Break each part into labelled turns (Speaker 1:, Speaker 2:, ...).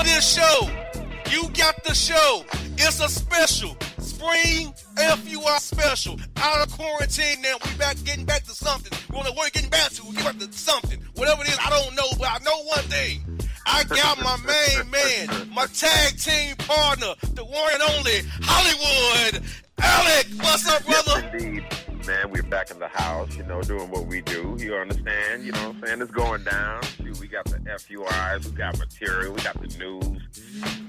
Speaker 1: this show. You got the show. It's a special spring FUI special. Out of quarantine now. We back getting back to something. We don't know what we're getting back to. We get back to something. Whatever it is, I don't know, but I know one thing. I got my main man, my tag team partner, the one and only Hollywood. Alec, what's up, brother?
Speaker 2: Yes, indeed. Man, we're back in the house, doing what we do. You understand? You know what I'm saying? It's going down. Shoot, we got the FUIs, we got material, we got the news.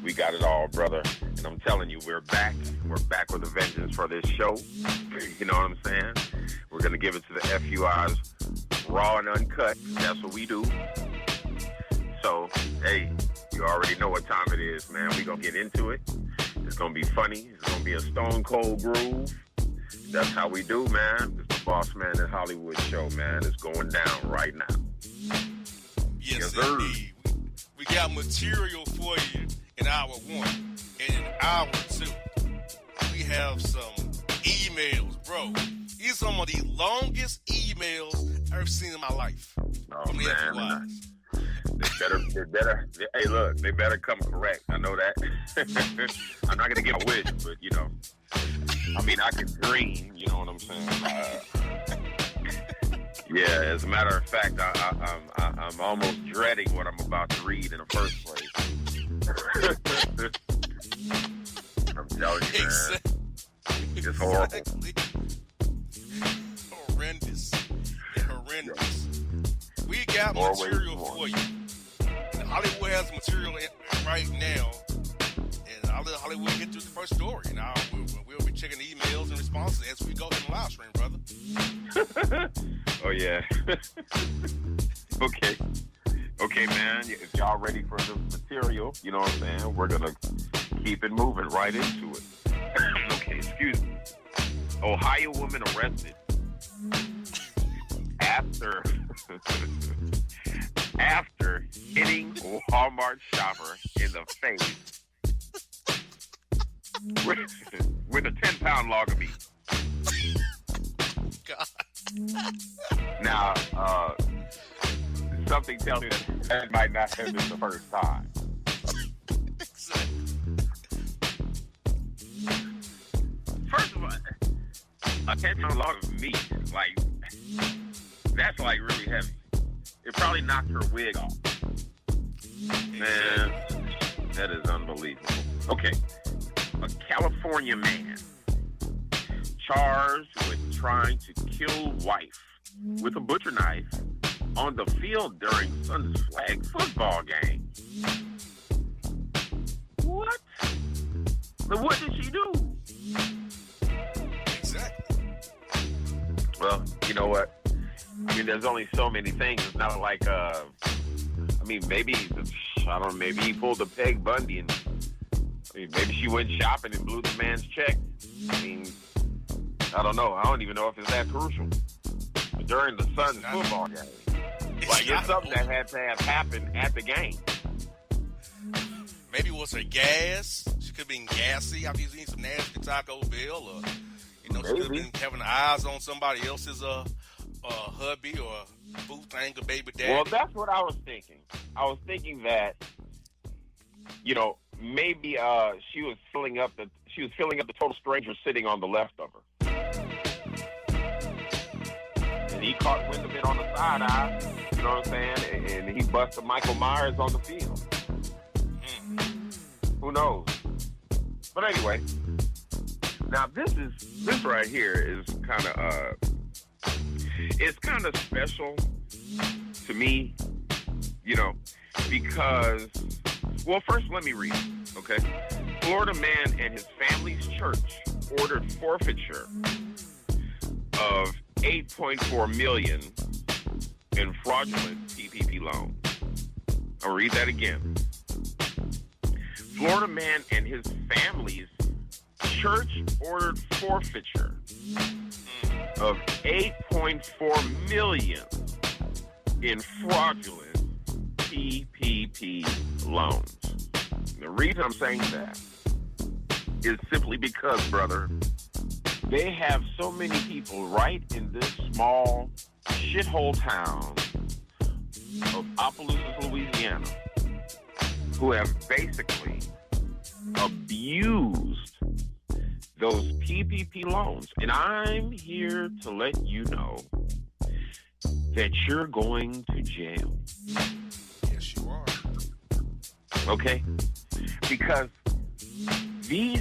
Speaker 2: We got it all, brother. And I'm telling you, we're back. We're back with a vengeance for this show. You know what I'm saying? We're going to give it to the FUIs raw and uncut. That's what we do. So, hey, you already know what time it is, man. We're going to get into it. It's going to be funny. It's going to be a stone cold groove. That's how we do, man. It's the Bossman and Hollywood show, man. It's going down right now.
Speaker 1: Yes, indeed. We got material for you in hour one. And in hour two, we have some emails, bro. These are some of the longest emails I've ever seen in my life.
Speaker 2: Oh, man. They better, hey, look, they better come correct. I know that. I'm not going to get a wish, but, I can dream, you know what I'm saying? Yeah, as a matter of fact, I'm almost dreading what I'm about to read in the first place. I'm telling you, man. It's horrible.
Speaker 1: Horrendous. We got material for you. And Hollywood has material right now. And I'll let Hollywood get to the first story. And we'll be checking the emails and responses as we go in the live stream, brother.
Speaker 2: Oh, yeah. Okay, man. If y'all ready for the material, you know what I'm saying? We're going to keep it moving right into it. Okay, excuse me. Ohio woman arrested after hitting Walmart shopper in the face with a 10-pound log of meat.
Speaker 1: God.
Speaker 2: Now, something tells me that might not have been the first time. First of all, a 10-pound log of meat, that's really heavy. It probably knocked her wig off. Man, that is unbelievable. Okay, a California man charged with trying to kill wife with a butcher knife on the field during son's flag football game. What? But what did she do?
Speaker 1: Exactly.
Speaker 2: Well, you know what? There's only so many things. It's not like, maybe he pulled a Peg Bundy and maybe she went shopping and blew the man's check. I don't know. I don't even know if it's that crucial. But during the son's football game, it's something that had to have happened at the game.
Speaker 1: Maybe it was her gas. She could have been gassy after eating some nasty Taco Bell, or she could have been having eyes on somebody else's hubby or boo thing or baby daddy.
Speaker 2: Well, that's what I was thinking. I was thinking that, maybe she was filling up the total stranger sitting on the left of her. And he caught wind of it on the side eye, you know what I'm saying? And he busted Michael Myers on the field. Who knows? But anyway, now this right here is it's kind of special to me, because, well, first let me read it, okay? Florida man and his family's church ordered forfeiture of $8.4 million in fraudulent PPP loans. I'll read that again. Florida man and his family's church ordered forfeiture of $8.4 million in fraudulent PPP loans. The reason I'm saying that is simply because, brother, they have so many people right in this small shithole town of Opelousas, Louisiana, who have basically abused those PPP loans. And I'm here to let you know that you're going to jail.
Speaker 1: Yes, you are.
Speaker 2: Okay? Because the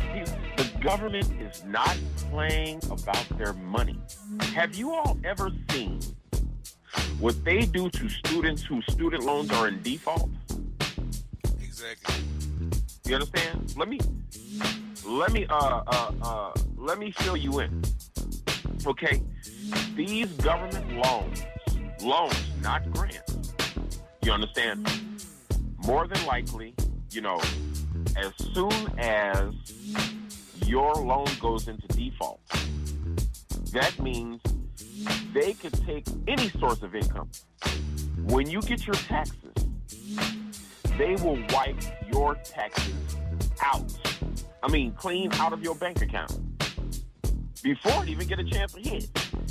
Speaker 2: government is not playing about their money. Have you all ever seen what they do to students whose student loans are in default?
Speaker 1: Exactly.
Speaker 2: You understand? Let me fill you in. Okay? These government loans, not grants. You understand? More than likely, as soon as your loan goes into default, that means they could take any source of income. When you get your taxes, they will wipe your taxes out. Clean out of your bank account before it even get a chance to hit.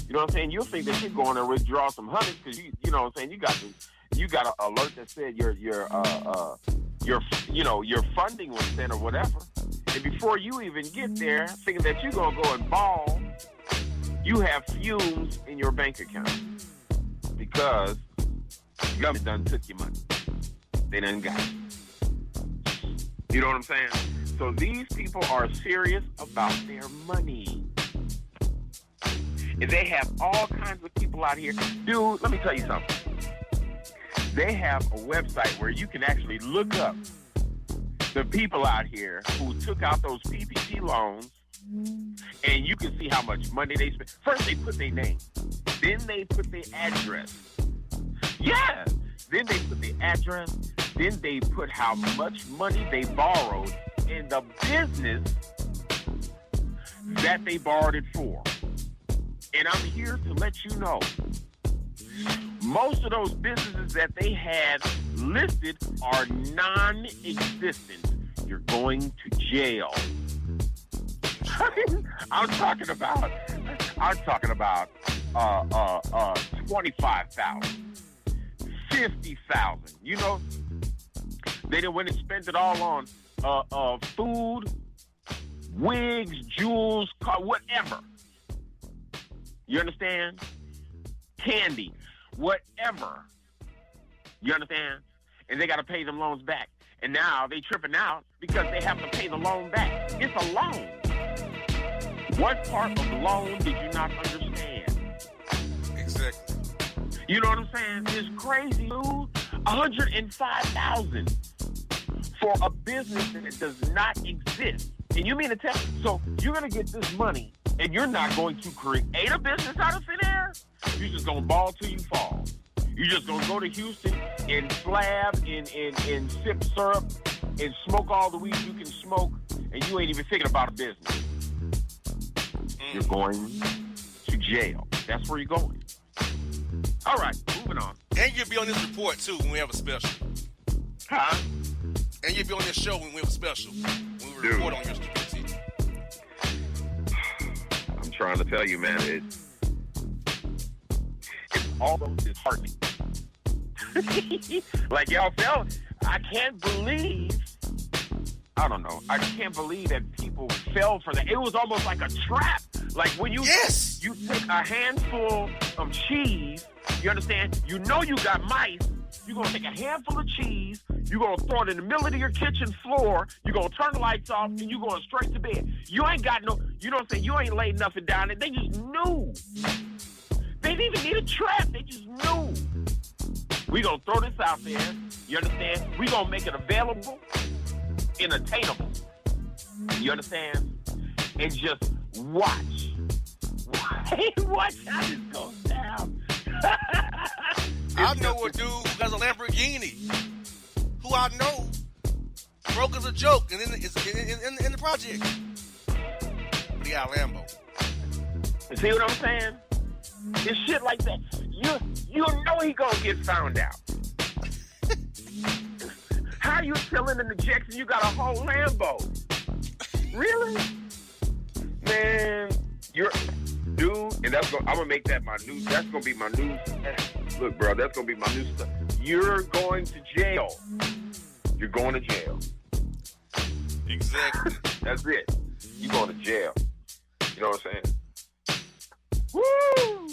Speaker 2: You know what I'm saying? You'll think that you're going to withdraw some hundreds because you know what I'm saying. You got an alert that said your funding was sent or whatever, and before you even get there, thinking that you're gonna go and ball, you have fumes in your bank account because the government done took your money. They done got it. You know what I'm saying? So these people are serious about their money. And they have all kinds of people out here. Dude, let me tell you something. They have a website where you can actually look up the people out here who took out those PPP loans, and you can see how much money they spent. First, they put their name. Then they put their address. Yeah. Then they put their address. Then they put how much money they borrowed in the business that they borrowed it for. And I'm here to let you know, most of those businesses that they had listed are non-existent. You're going to jail. I'm talking about 25,000, 50,000. They done went and spent it all on food, wigs, jewels, whatever. You understand? Candy, whatever. You understand? And they got to pay them loans back. And now they tripping out because they have to pay the loan back. It's a loan. What part of the loan did you not understand?
Speaker 1: Exactly.
Speaker 2: You know what I'm saying? It's crazy, dude. $105,000 for a business that does not exist. And you mean to tell me, so you're going to get this money and you're not going to create a business out of thin air? You're just going to ball till you fall. You're just going to go to Houston and slab and sip syrup and smoke all the weed you can smoke, and you ain't even thinking about a business. You're going to jail. That's where you're going. All right, moving on.
Speaker 1: And you'll be on this report, too, when we have a special.
Speaker 2: Huh?
Speaker 1: And you'll be on this show when we have a special. When we report on your stupidity.
Speaker 2: I'm trying to tell you, man, it's almost disheartening. Like y'all felt, I can't believe that people fell for that. It was almost like a trap. Like when you take a handful of cheese, you understand? You know you got mice. You're going to take a handful of cheese. You're going to throw it in the middle of your kitchen floor. You're going to turn the lights off, and you're going straight to bed. You ain't got no, you know what I'm saying? You ain't laid nothing down. And they just knew. They didn't even need a trap. They just knew. We're going to throw this out there. You understand? We're going to make it available and attainable. You understand? And just watch. Watch how this goes down.
Speaker 1: I know a dude who has a Lamborghini. Who I know broke as a joke and in the project. But he got a Lambo.
Speaker 2: See what I'm saying? It's shit like that. You know he gonna get found out. How you selling in the Jackson? You got a whole Lambo. Really? Man, you're dude, and I'm gonna make that my new. That's gonna be my new. Look, bro, that's gonna be my new stuff. You're going to jail. you're going to jail.
Speaker 1: Exactly.
Speaker 2: That's it. You're going to jail. You know what I'm saying? Woo!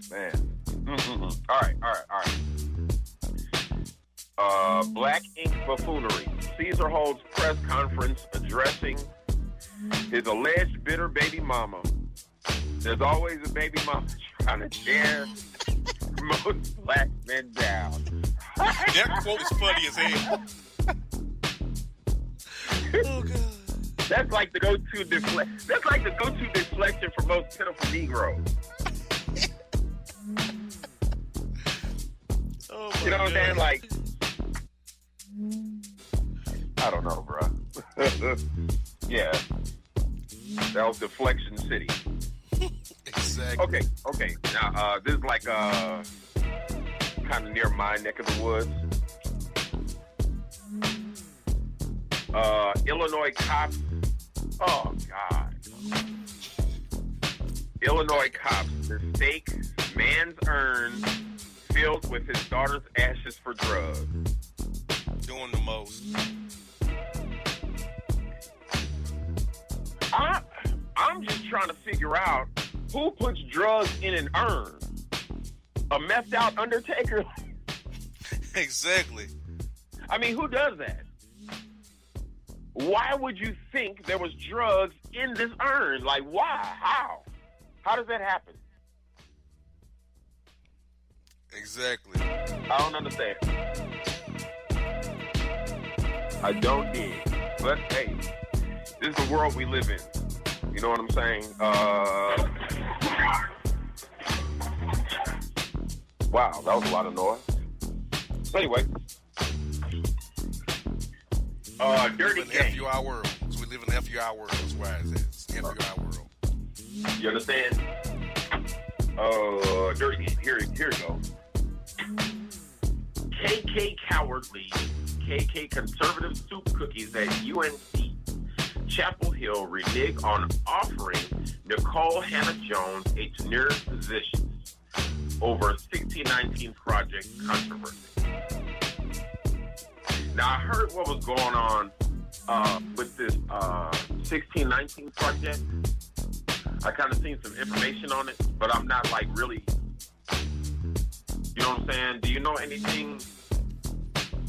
Speaker 2: Man. All right. Black Ink Buffoonery. Caesar holds press conference addressing his alleged bitter baby mama. There's always a baby mama trying to tear most black men down.
Speaker 1: That quote is funny as hell. Oh God.
Speaker 2: That's like the go-to deflection for most pitiful Negroes.
Speaker 1: Oh
Speaker 2: You know what I'm saying?
Speaker 1: God.
Speaker 2: Like, I don't know, bro. Yeah, that was Deflection City.
Speaker 1: Exactly.
Speaker 2: Okay. Now, this is like kind of near my neck of the woods. Illinois cops. Oh God. Illinois cops mistake man's urn filled with his daughter's ashes for drugs.
Speaker 1: Doing the most.
Speaker 2: I'm just trying to figure out who puts drugs in an urn. A methed out undertaker?
Speaker 1: Exactly.
Speaker 2: I mean, who does that? Why would you think there was drugs in this urn? Like, why? How? How does that happen?
Speaker 1: Exactly.
Speaker 2: I don't understand. I don't dig. But, hey, this is the world we live in. You know what I'm saying? Wow, that was a lot of noise. Anyway. Dirty Gang.
Speaker 1: FUI world. So we live in the FUI world. That's why it's FUI world.
Speaker 2: You understand? Dirty Gang. Here you go. KK Cowardly, KK Conservative Soup Cookies at UNC Chapel Hill renege on offering Nicole Hannah-Jones a tenured position over 1619 Project controversy. Now, I heard what was going on with this 1619 Project. I kind of seen some information on it, but I'm not like really, you know what I'm saying? Do you know anything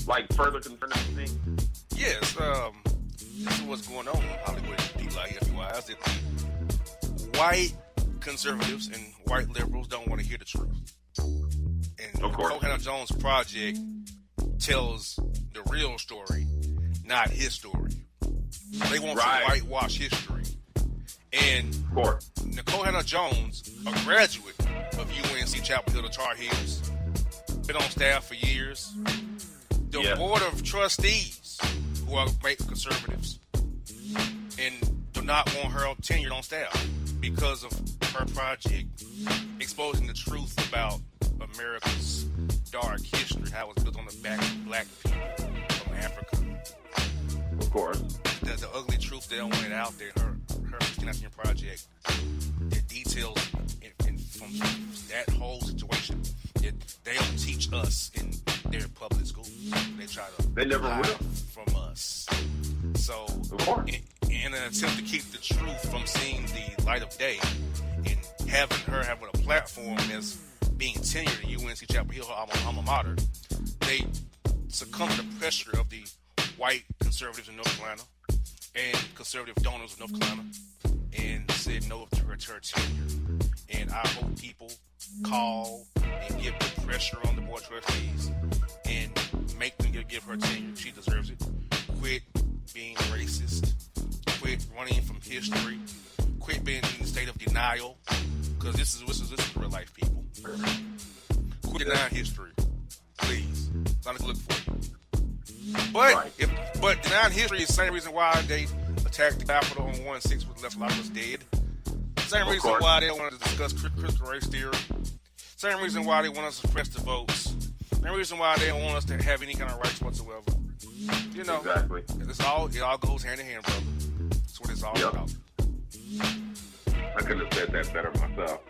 Speaker 2: like further concerning the thing?
Speaker 1: Yes, this is what's going on in Hollywood. People like FUIs that the white conservatives and white liberals don't want to hear the truth. And
Speaker 2: Of course.
Speaker 1: the Hannah-Jones Project tells the real story, not his story. They want to whitewash history. And
Speaker 2: Of course.
Speaker 1: Nicole Hannah-Jones, a graduate of UNC Chapel Hill, the Tar Heels, been on staff for years. The board of trustees, who are great conservatives, and do not want her tenured on staff because of her project exposing the truth about America's dark history, how it was built on the back of black people from Africa.
Speaker 2: Of course.
Speaker 1: The ugly truth, they don't want it out there. Her 1619 Project, the details from that whole situation, they don't teach us in their public schools. They try to
Speaker 2: They never
Speaker 1: hide
Speaker 2: will.
Speaker 1: from us. So,
Speaker 2: Of course.
Speaker 1: in an attempt to keep the truth from seeing the light of day, and having a platform that's being tenured at UNC Chapel Hill, her alma mater, they succumb to the pressure of the white conservatives in North Carolina and conservative donors of North Carolina, and said no to her tenure. And I hope people call and give the pressure on the board of trustees and make them give her tenure. She deserves it. Quit being racist. Quit running from history. Quit being in a state of denial. Because this is real life, people. Quit denying history, please. It's not a look for you. But denying history is the same reason why they attacked the Capitol on 1/6 with left a lot of us dead. Same reason why they don't want to discuss critical race theory. Same reason why they want us to suppress the votes. Same reason why they don't want us to have any kind of rights whatsoever. You know,
Speaker 2: Exactly.
Speaker 1: it all goes hand in hand, brother. That's what it's all about.
Speaker 2: I couldn't have said that better myself.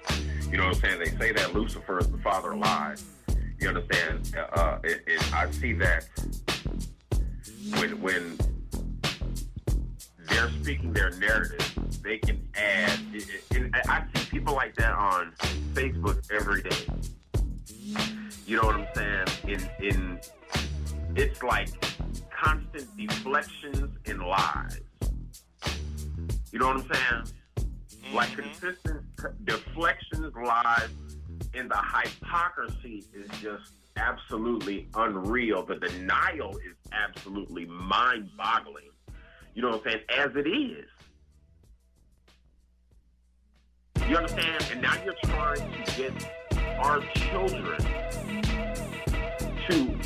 Speaker 2: You know what I'm saying? They say that Lucifer is the father of lies. You understand? And I see that when they're speaking their narrative, they can add. I see people like that on Facebook every day. You know what I'm saying? In it's like constant deflections and lies. You know what I'm saying? Mm-hmm. Like consistent deflections, lies, and the hypocrisy is just absolutely unreal. The denial is absolutely mind-boggling. You know what I'm saying? As it is. You understand? And now you're trying to get our children to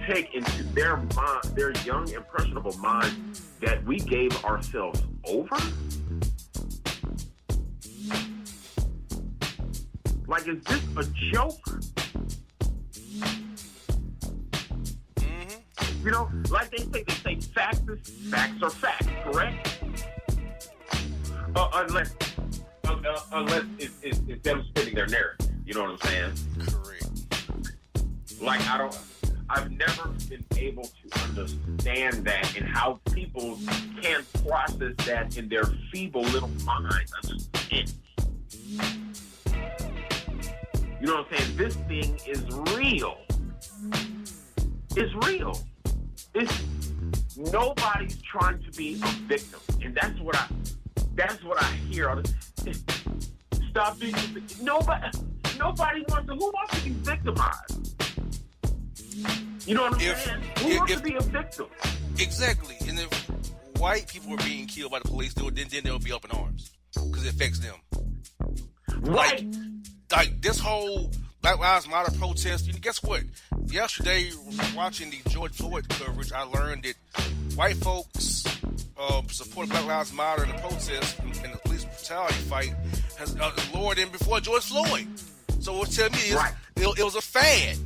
Speaker 2: take into their mind, their young, impressionable mind, that we gave ourselves over? Like, is this a joke? Mm-hmm. You know, like they say facts are facts, correct? Unless it's them spinning their narrative. You know what I'm saying?
Speaker 1: Correct.
Speaker 2: Like, I've never been able to understand that and how people can't process that in their feeble little minds. I just can't. You know what I'm saying? This thing is real. It's real. Nobody's trying to be a victim. And that's what I hear. Stop being a victim. Nobody wants to. Who wants to be victimized? You know what I'm saying? Who wants to be a victim?
Speaker 1: Exactly. And if white people were being killed by the police, then they'll be up in arms because it affects them.
Speaker 2: Right.
Speaker 1: Like this whole Black Lives Matter protest. Guess what? Yesterday, watching the George Floyd coverage, I learned that white folks supported Black Lives Matter in the protest and the police brutality fight has lowered than before George Floyd. So what tell me is it was a fad.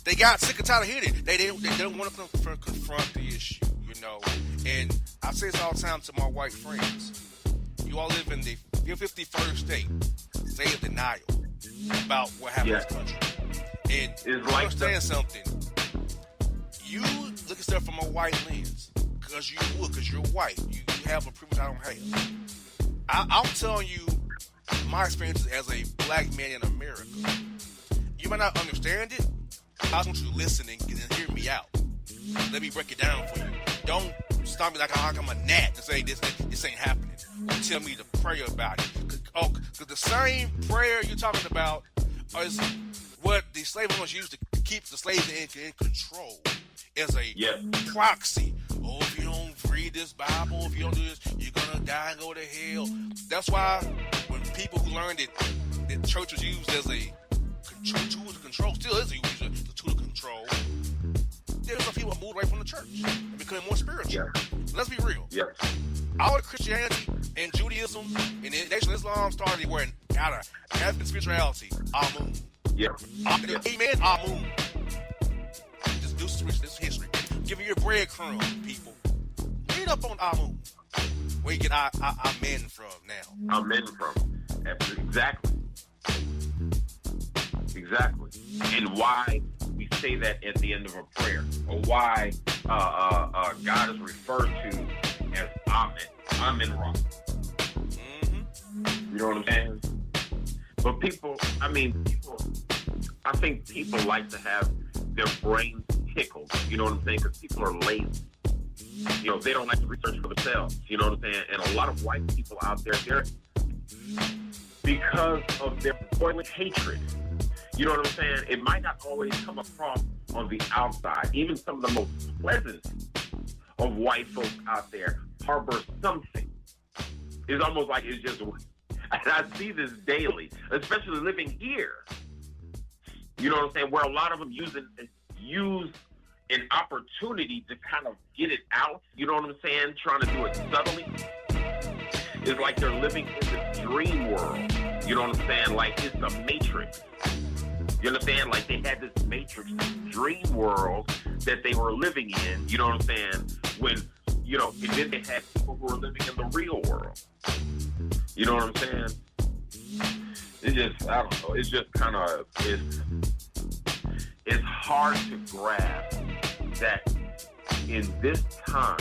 Speaker 1: They got sick and tired of hearing it. They don't want to confront the issue, you know. And I say this all the time to my white friends. You all live in the 51st state of denial about what happened in this country. And you understand something. You look at stuff from a white lens because you're white. You have a privilege I don't have. I'm telling you my experiences as a black man in America. You might not understand it. I want you to listen and hear me out. Let me break it down for you. Don't stop me like I'm a gnat and say this ain't happening. Or tell me to pray about it. Because the same prayer you're talking about is what the slave owners used to keep the slaves in control as a proxy. Oh, if you don't read this Bible, if you don't do this, you're going to die and go to hell. That's why when people who learned that church was used as a tool to control, still is a tool to control, there's some people moved away from the church and became more spiritual. Yeah. Let's be real. Yeah. All of Christianity and Judaism and Nation Islam started where out of African spirituality, Amun. Yeah. Amen, Amun. Just do some history. Give me your breadcrumb, people. Read up on Amun. Where you get Amen from now.
Speaker 2: Amen from. Exactly. Exactly. And why we say that at the end of a prayer, or why God is referred to as Amen. Amen Ra. Mm-hmm. You know what I'm saying? But I think people like to have their brains tickled. You know what I'm saying? Because people are lazy. You know, they don't like to research for themselves. You know what I'm saying? And a lot of white people out there, because of their boiling hatred. You know what I'm saying? It might not always come across on the outside. Even some of the most pleasant of white folks out there harbor something. It's almost like it's just, and I see this daily, especially living here. You know what I'm saying? Where a lot of them use an opportunity to kind of get it out. You know what I'm saying? Trying to do it subtly. It's like they're living in the dream world. You know what I'm saying? Like it's the Matrix. You understand? Like they had this Matrix, this dream world that they were living in. You know what I'm saying? When, you know, and then they had people who were living in the real world. You know what I'm saying? It's just, I don't know. It's just kind of, it's hard to grasp that in this time,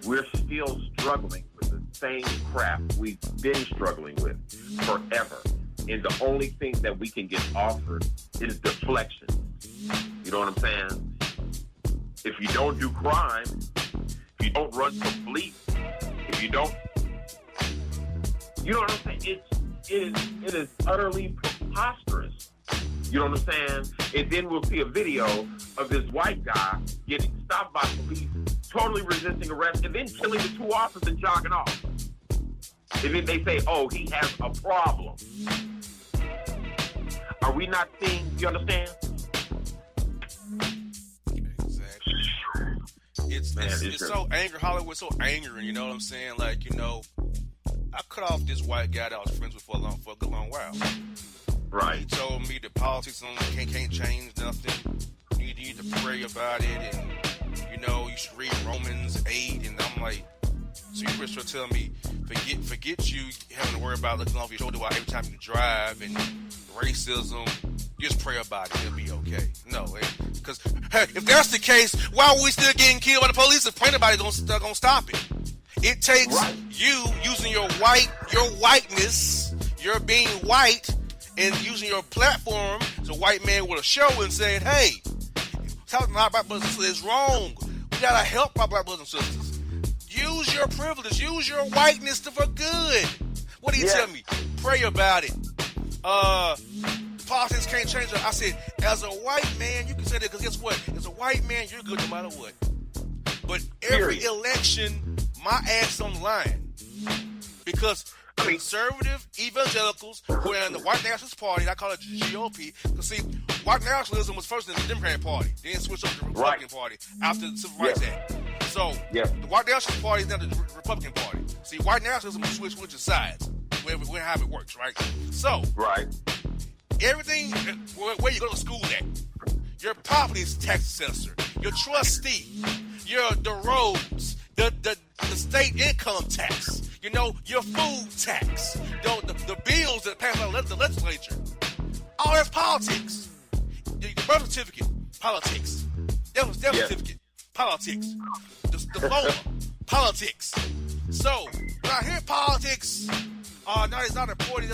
Speaker 2: we're still struggling with the same crap we've been struggling with forever. And the only thing that we can get offered is deflection. You know what I'm saying? If you don't do crime, if you don't run from police, if you don't, you know what I'm saying? It is utterly preposterous. You know what I'm saying? And then we'll see a video of this white guy getting stopped by police, totally resisting arrest, and then killing the two officers and jogging off. And then they say, oh, he has a problem. Are we not seeing, you understand?
Speaker 1: Exactly. It's so angry. Hollywood's so angry, you know what I'm saying? Like, you know, I cut off this white guy that I was friends with for a good long while.
Speaker 2: Right.
Speaker 1: He told me that politics can't change nothing. You need to pray about it, and you know you should read Romans 8. And I'm like, so you Chris will tell me, forget you having to worry about looking off your shoulder every time you drive and racism. Just pray about it. It'll be okay. No, because if that's the case, why are we still getting killed by the police? If praying about it gonna stop it. It takes you using your whiteness, your being white, and using your platform as a white man with a show and saying, hey, talking about black brothers and sisters is wrong. We gotta help our black brothers and sisters. Use your privilege. Use your whiteness for good. What do you tell me? Pray about it. Politics can't change it. I said, as a white man, you can say that because guess what? As a white man, you're good no matter what. But every election, my ass on the line. Because conservative evangelicals who are in the white nationalist party, I call it GOP, because see, white nationalism was first in the Democratic Party, then switched over to the Republican Party after the Civil Rights Act. So, the white nationalist party is now the Republican Party. See, white nationalism will switch sides, how it works, right? So, everything, where you go to school at, your property tax assessor, your trustee, the roads, the state income tax, you know, your food tax, the bills that pass by the legislature. All that's politics. Your birth certificate, politics. Death certificate, politics. The diploma, politics. So, when I hear politics, no, it's not important.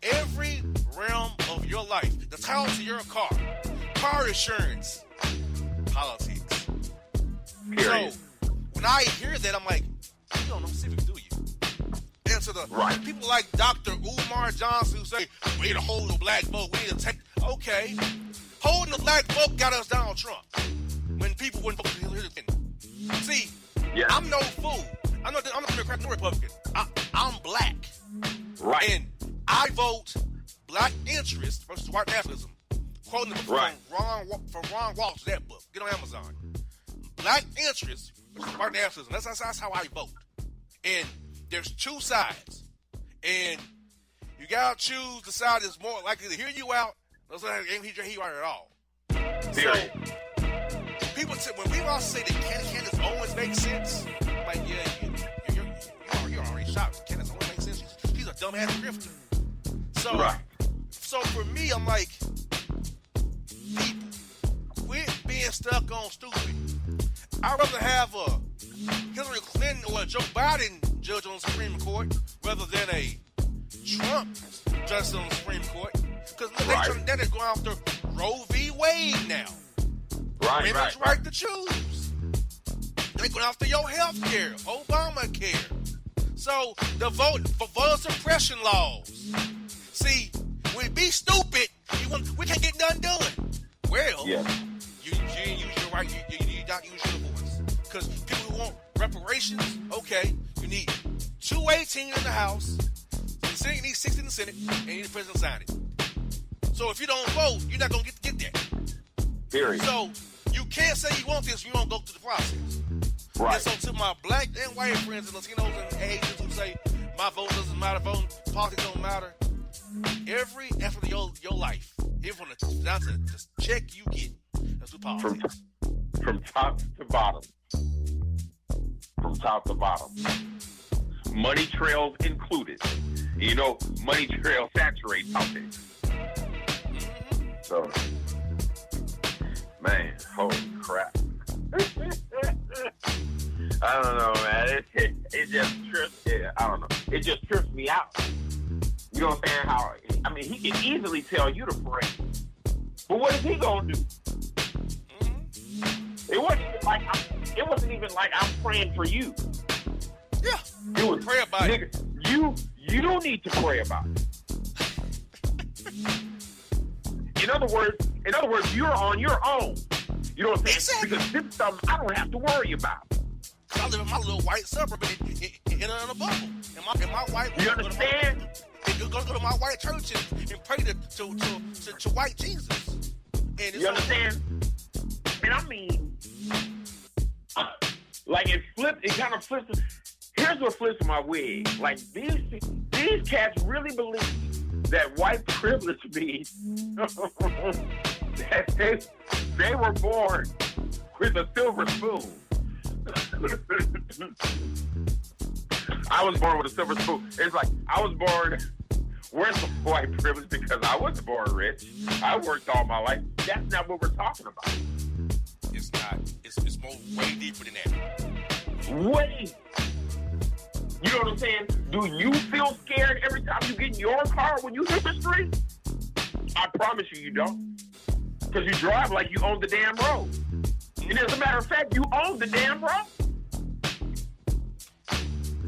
Speaker 1: Every realm of your life, the title to your car insurance, politics. Period. So, when I hear that, I'm like, you don't know civics, do you? And to the people like Dr. Umar Johnson who say, we need to hold the black vote, we need to take, okay. Holding the black vote got us Donald Trump. When people wouldn't vote for Hillary Clinton. See, I'm no fool. I'm not Democrat nor Republican. I'm black. Right. And I vote black interest versus white nationalism. Quoting the book from Ron Walsh, that book. Get on Amazon. Black interest versus white nationalism. That's how I vote. And there's two sides. And you gotta choose the side that's more likely to hear you out. Those that ain't hear you out at all. Period. So, when people say that Candace Owens makes sense, I'm like, you're already shocked. Candace Owens makes sense. She's a dumbass grifter. So for me, I'm like, people, quit being stuck on stupid. I'd rather have a Hillary Clinton or a Joe Biden judge on the Supreme Court rather than a Trump judge on the Supreme Court. Because they're going after Roe v. Wade now. Women's right to choose. They're going after your health care, Obamacare. So the voter suppression laws. See, we be stupid. We can't get nothing done. Well, you didn't use your right. You did not use your voice. Because people who want reparations, okay, you need 218 in the House, the Senate needs 60 in the Senate, and you need the president to sign it. So if you don't vote, you're not going to get that. Period. So you can't say you want this, you don't go through the process. Right. And so to my black and white friends and Latinos and Asians who say my vote doesn't matter, voting politics don't matter, every aspect of your life, even down to the check you get, that's through politics.
Speaker 2: From top to bottom. From top to bottom. Money trails included. You know, money trails saturate politics. So, man, holy crap. I don't know, man. It just trips. I don't know. It just trips me out. You know what I'm saying? How? I mean, he can easily tell you to pray, but what is he gonna do? It wasn't even like I'm praying for you.
Speaker 1: Yeah.
Speaker 2: It was
Speaker 1: pray about
Speaker 2: nigga,
Speaker 1: it.
Speaker 2: You don't need to pray about it. In other words, you're on your own. You know what I'm saying?
Speaker 1: Exactly.
Speaker 2: Because this is something I don't have to worry about.
Speaker 1: I live in my little white suburb in a bubble. And my white.
Speaker 2: You understand?
Speaker 1: Go to my white church and pray to white Jesus. And
Speaker 2: You understand? And I mean, like it kind of flips. Here's what flips my wig. Like these cats really believe that white privilege means that they were born with a silver spoon. I was born with a silver spoon. It's like I was born with some white privilege because I wasn't born rich. I worked all my life. That's not what we're talking about.
Speaker 1: It's not. It's way deeper than that.
Speaker 2: Way. You know what I'm saying? Do you feel scared every time you get in your car when you hit the street? I promise you don't. Because you drive like you own the damn road. And as a matter of fact, you own the damn road.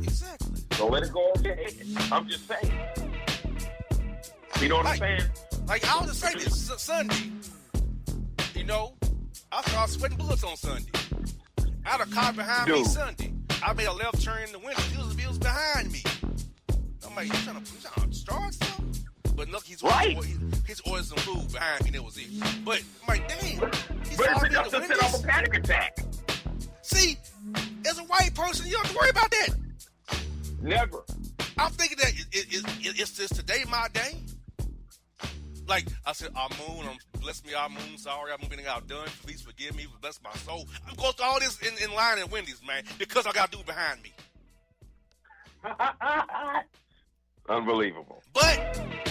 Speaker 1: Exactly.
Speaker 2: So let it go ahead. I'm just saying. You know what I'm saying?
Speaker 1: Like, I'll just say this. Sunday, you know, I started sweating bullets on Sunday. I had a car behind me Sunday. I made a left turn in the window. He was behind me. I'm like, you trying to start something? But look, he's ordering some food behind me. That was it. But I'm like, dang.
Speaker 2: But it's enough to set off a panic attack.
Speaker 1: See, as a white person, you don't have to worry about that.
Speaker 2: Never.
Speaker 1: I'm thinking that it's just today my day. Like I said, Amun, bless me, Amun. Sorry, I'm getting outdone. Please forgive me. Bless my soul. I'm going through all this in line at Wendy's, man, because I got dude behind me.
Speaker 2: Unbelievable.
Speaker 1: But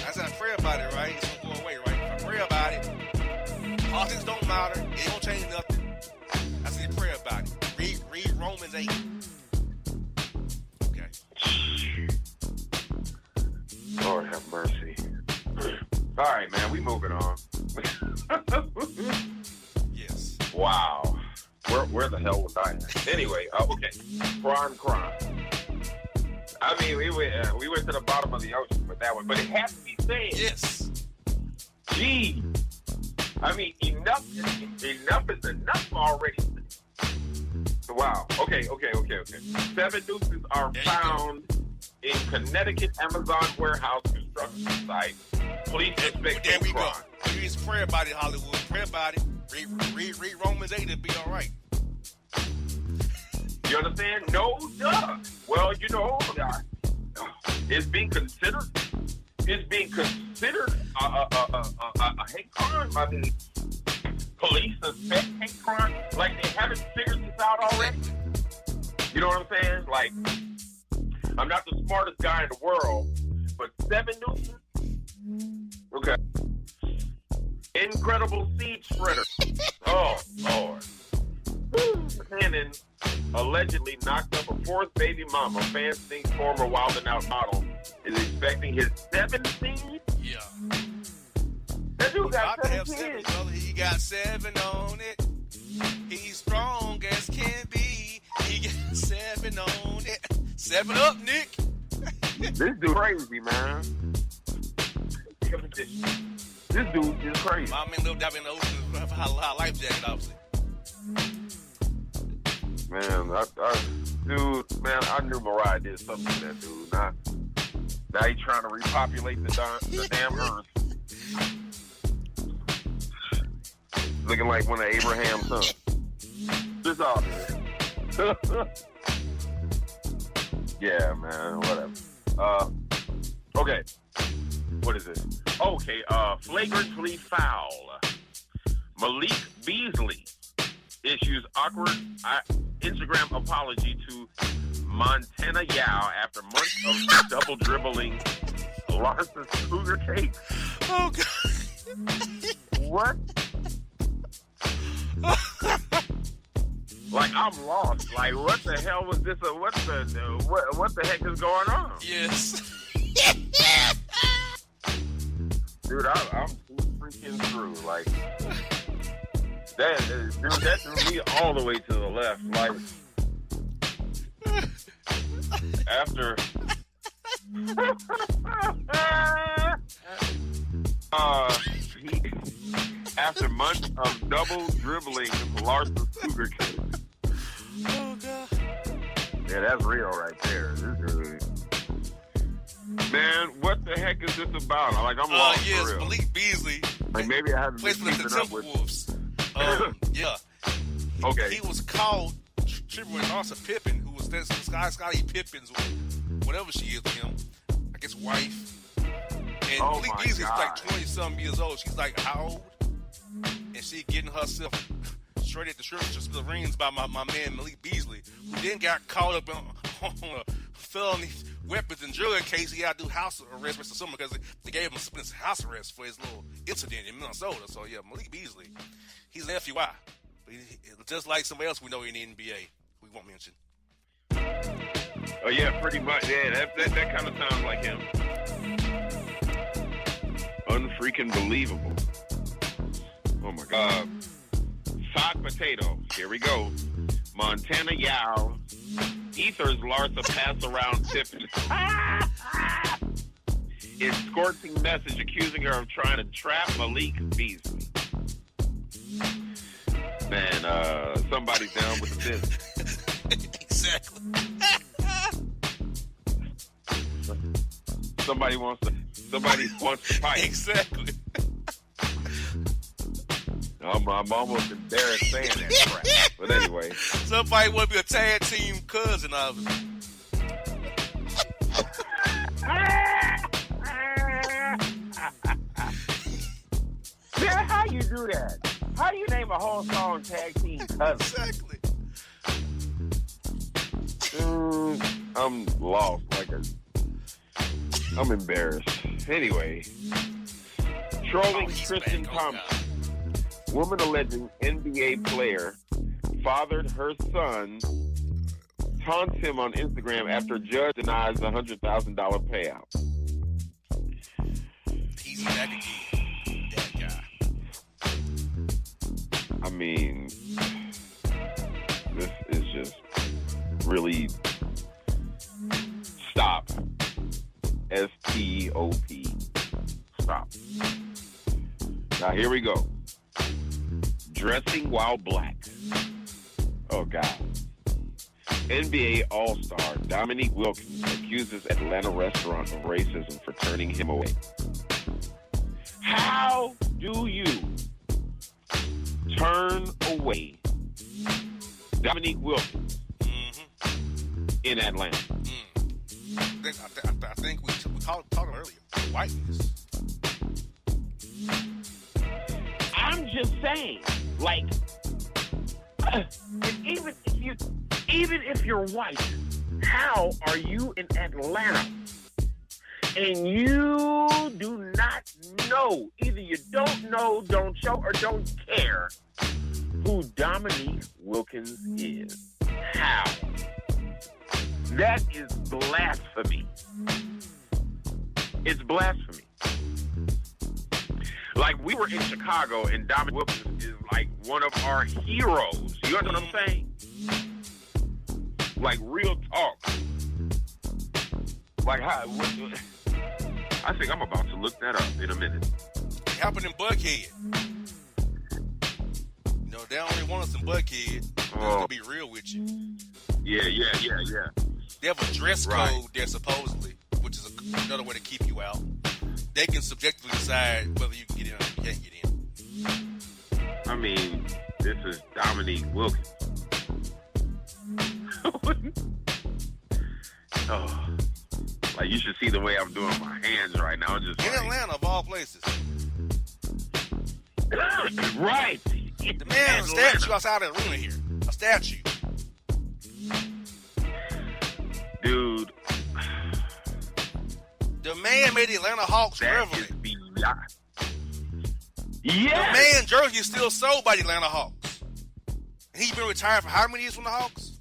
Speaker 1: I said, I pray about it, right? It's gonna go away, right? If I pray about it, politics don't matter. It ain't gonna change nothing. I said, pray about it. Read Romans 8. Okay.
Speaker 2: Lord have mercy. All right, man, we moving on.
Speaker 1: Yes.
Speaker 2: Wow. Where the hell was I at? Anyway, okay. Crime. I mean, we went to the bottom of the ocean with that one, but it has to be said.
Speaker 1: Yes.
Speaker 2: Gee. I mean, enough is enough already. Wow. Okay. 7 nooses are found in Connecticut Amazon warehouse construction site. Police expect
Speaker 1: there we
Speaker 2: crime.
Speaker 1: go. You just pray about it, Hollywood. Pray about it. Read Romans 8, it'll be all right.
Speaker 2: You understand? No, duh. Well, you know, it's being considered. It's being considered a hate crime. I mean, police suspect hate crime. Like they haven't figured this out already. You know what I'm saying? Like, I'm not the smartest guy in the world, but 7 nooses. Okay. Incredible seed spreader. Oh, Lord. Shannon allegedly knocked up a 4th baby mama. Fans think former Wild 'N Out model is expecting his 7th seed?
Speaker 1: Yeah.
Speaker 2: That dude got
Speaker 1: About to have
Speaker 2: 7
Speaker 1: 7,
Speaker 2: kids.
Speaker 1: brother. He got 7 on it. He's strong as can be. He got 7 on it. 7 up, Nick.
Speaker 2: This dude crazy, man. This dude is crazy.
Speaker 1: My man lived out in the ocean with a life jacket, obviously.
Speaker 2: Man, I knew Mariah did something to that dude. Now he's trying to repopulate the damn earth. Looking like one of Abraham's sons. Just off here. Yeah, man, whatever. Okay. What is this? Okay, flagrantly foul. Malik Beasley issues awkward Instagram apology to Montana Yao after months of double dribbling Larson Cougar cake.
Speaker 1: Oh, God.
Speaker 2: What? Like, I'm lost. Like, what the hell was this? What the heck is going on?
Speaker 1: Yes.
Speaker 2: Dude, I'm freaking through. Like, that threw me all the way to the left. Like, after months of double dribbling Larsa Cougar case.
Speaker 1: Oh, God.
Speaker 2: Yeah, that's real right there. This is really... Man, what the heck is this about? Like, I'm lost
Speaker 1: yes,
Speaker 2: for real.
Speaker 1: Malik Beasley.
Speaker 2: Like, maybe I haven't
Speaker 1: plays
Speaker 2: been
Speaker 1: for the
Speaker 2: keeping up with...
Speaker 1: Timberwolves. Yeah.
Speaker 2: Okay.
Speaker 1: He was called tripping with Larsa Pippen, who was Scottie Pippen's, whatever she is to him, I guess wife. And Malik Beasley's like 20-something years old. She's like, how old? And she getting herself straight at the rings by my man Malik Beasley, who then got caught up on a felony weapons and drug case. He had to do house arrest for summer because they gave him a house arrest for his little incident in Minnesota. So, yeah, Malik Beasley, he's an FUI. Just like somebody else we know in the NBA, we won't mention.
Speaker 2: Oh, yeah, pretty much. Yeah, that kind of sounds like him. Unfreaking believable. Oh, my God. Side potato. Here we go. Montana Yao. Ether's Larsa pass around Tippin. Is scorching message accusing her of trying to trap Malik Beasley. Man, somebody's down with the business.
Speaker 1: Exactly.
Speaker 2: Somebody wants to fight.
Speaker 1: Exactly.
Speaker 2: I'm almost embarrassed saying that crap. But anyway.
Speaker 1: Somebody want to be a tag team cousin of it.
Speaker 2: Man, how you do that? How do you name a whole song tag team cousin?
Speaker 1: Exactly.
Speaker 2: I'm lost. I'm embarrassed. Anyway. Trolling Tristan Thompson. Woman alleging NBA player fathered her son, taunts him on Instagram after judge denies a $100,000 payout.
Speaker 1: He's back again, that guy.
Speaker 2: I mean, this is just really stop. S-T-O-P. Stop. Now here we go. Dressing while black. Oh, God. NBA All-Star Dominique Wilkins accuses Atlanta restaurant of racism for turning him away. How do you turn away Dominique Wilkins in Atlanta?
Speaker 1: I think we talked earlier. Whiteness.
Speaker 2: I'm just saying, like, even if you're white, how are you in Atlanta and you do not know, either you don't know, don't show, or don't care who Dominique Wilkins is? How? That is blasphemy. It's blasphemy. Like, we were in Chicago, and Dominique Wilkins is like one of our heroes. You know what I'm saying? Like, real talk. Like, how? I think I'm about to look that up in a minute.
Speaker 1: It happened in Buckhead. You know, they only want us in Buckhead. To be real with you.
Speaker 2: Yeah.
Speaker 1: They have a dress code there, supposedly, which is another way to keep you out. They can subjectively decide whether you can get in or you can't get in.
Speaker 2: I mean, this is Dominique Wilkins. Oh, like, you should see the way I'm doing my hands right now. I'm just
Speaker 1: in Atlanta, of all places.
Speaker 2: Right.
Speaker 1: The man has a statue outside of the arena here. A statue.
Speaker 2: Dude.
Speaker 1: The man made the Atlanta Hawks relevant.
Speaker 2: Yeah.
Speaker 1: The man jersey is still sold by the Atlanta Hawks. He's been retired for how many years from the Hawks?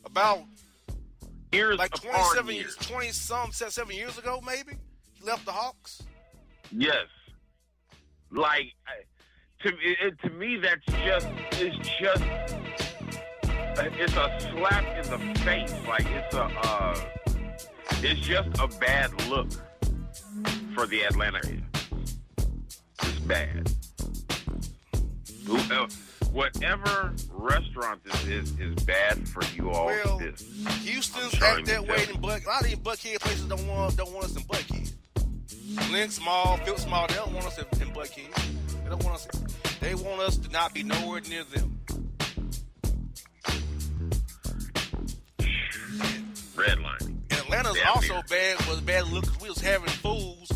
Speaker 1: About
Speaker 2: Years
Speaker 1: like
Speaker 2: upon
Speaker 1: 27
Speaker 2: years.
Speaker 1: years, 7 years ago, maybe. He left the Hawks.
Speaker 2: Yes. Like, to me, it's a slap in the face. Like, it's just a bad look for the Atlanta area. It's bad. Whatever restaurant this is bad for you all.
Speaker 1: Well, Houston's act that way. A lot of these Buckhead places don't want us in Buckhead. Lynn Small, Phil Small, they don't want us in Buckhead. They don't want us. They want us to not be nowhere near them.
Speaker 2: Redlining.
Speaker 1: And Atlanta's also was a bad look because we was having fools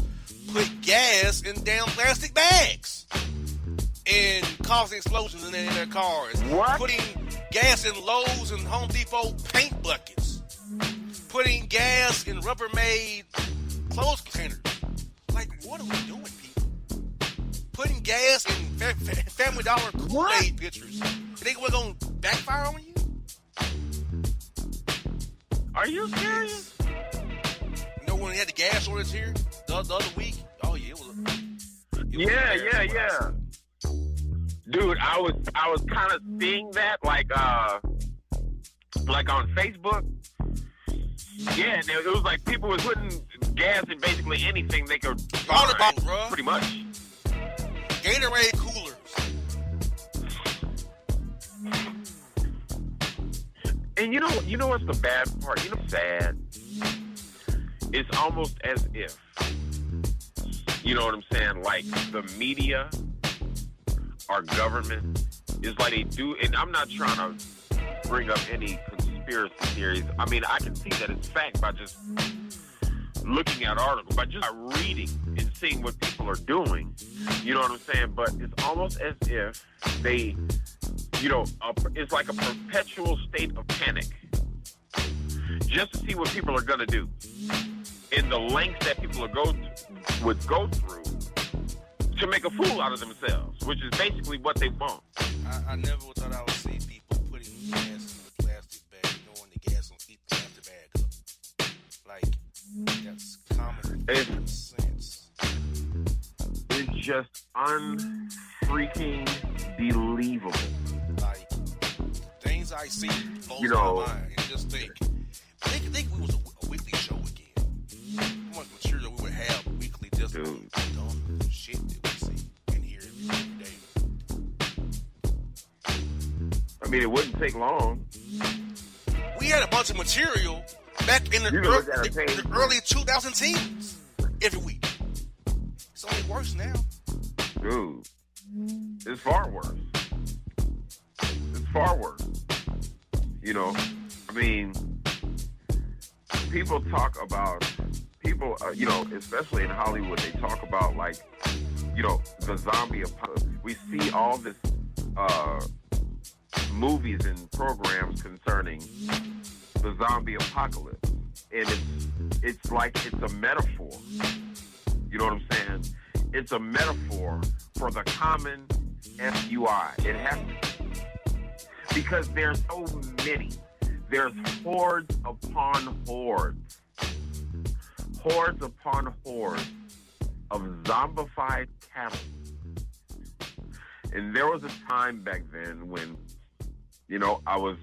Speaker 1: put gas in damn plastic bags and causing explosions in their cars.
Speaker 2: What?
Speaker 1: Putting gas in Lowe's and Home Depot paint buckets. Putting gas in Rubbermaid clothes containers. Like, what are we doing, people? Putting gas in Family Dollar Kool-Aid pitchers. You think we're going to backfire on you?
Speaker 2: Are you serious?
Speaker 1: You know when we had the gas shortage here the other week? Oh, yeah, it was
Speaker 2: Yeah. Dude, I was kind of seeing that, like on Facebook. Yeah, and it was like people was putting gas in basically anything they could
Speaker 1: Water
Speaker 2: find,
Speaker 1: bottles, bro.
Speaker 2: pretty much.
Speaker 1: Gatorade coolers.
Speaker 2: And you know what's the bad part? You know what's sad? It's almost as if, you know what I'm saying, like the media, our government, is like they do, and I'm not trying to bring up any conspiracy theories. I mean, I can see that it's fact by just looking at articles, by just reading and seeing what people are doing. You know what I'm saying? But it's almost as if they, it's like a perpetual state of panic just to see what people are going to do and the lengths that people would go through to make a fool out of themselves, which is basically what they want.
Speaker 1: I never thought I would see people putting gas in a plastic bag knowing the gas will eat the plastic bag up. Like, that's common sense.
Speaker 2: It's just unfreaking believable.
Speaker 1: Like, things I see blows my mind and just think we was a weekly show again. How much material we would have weekly just dumb shit that we see and hear every day.
Speaker 2: I mean, it wouldn't take long.
Speaker 1: We had a bunch of material back in the early 2010s every week. It's only worse now.
Speaker 2: Dude, it's far worse. It's far worse. I mean, people talk about, especially in Hollywood, they talk about, like, the zombie apocalypse. We see all this movies and programs concerning the zombie apocalypse. And it's like it's a metaphor. You know what I'm saying? It's a metaphor for the common FUI. It has to be. Because there's so many. There's hordes upon hordes. Hordes upon hordes of zombified cattle. And there was a time back then when, I was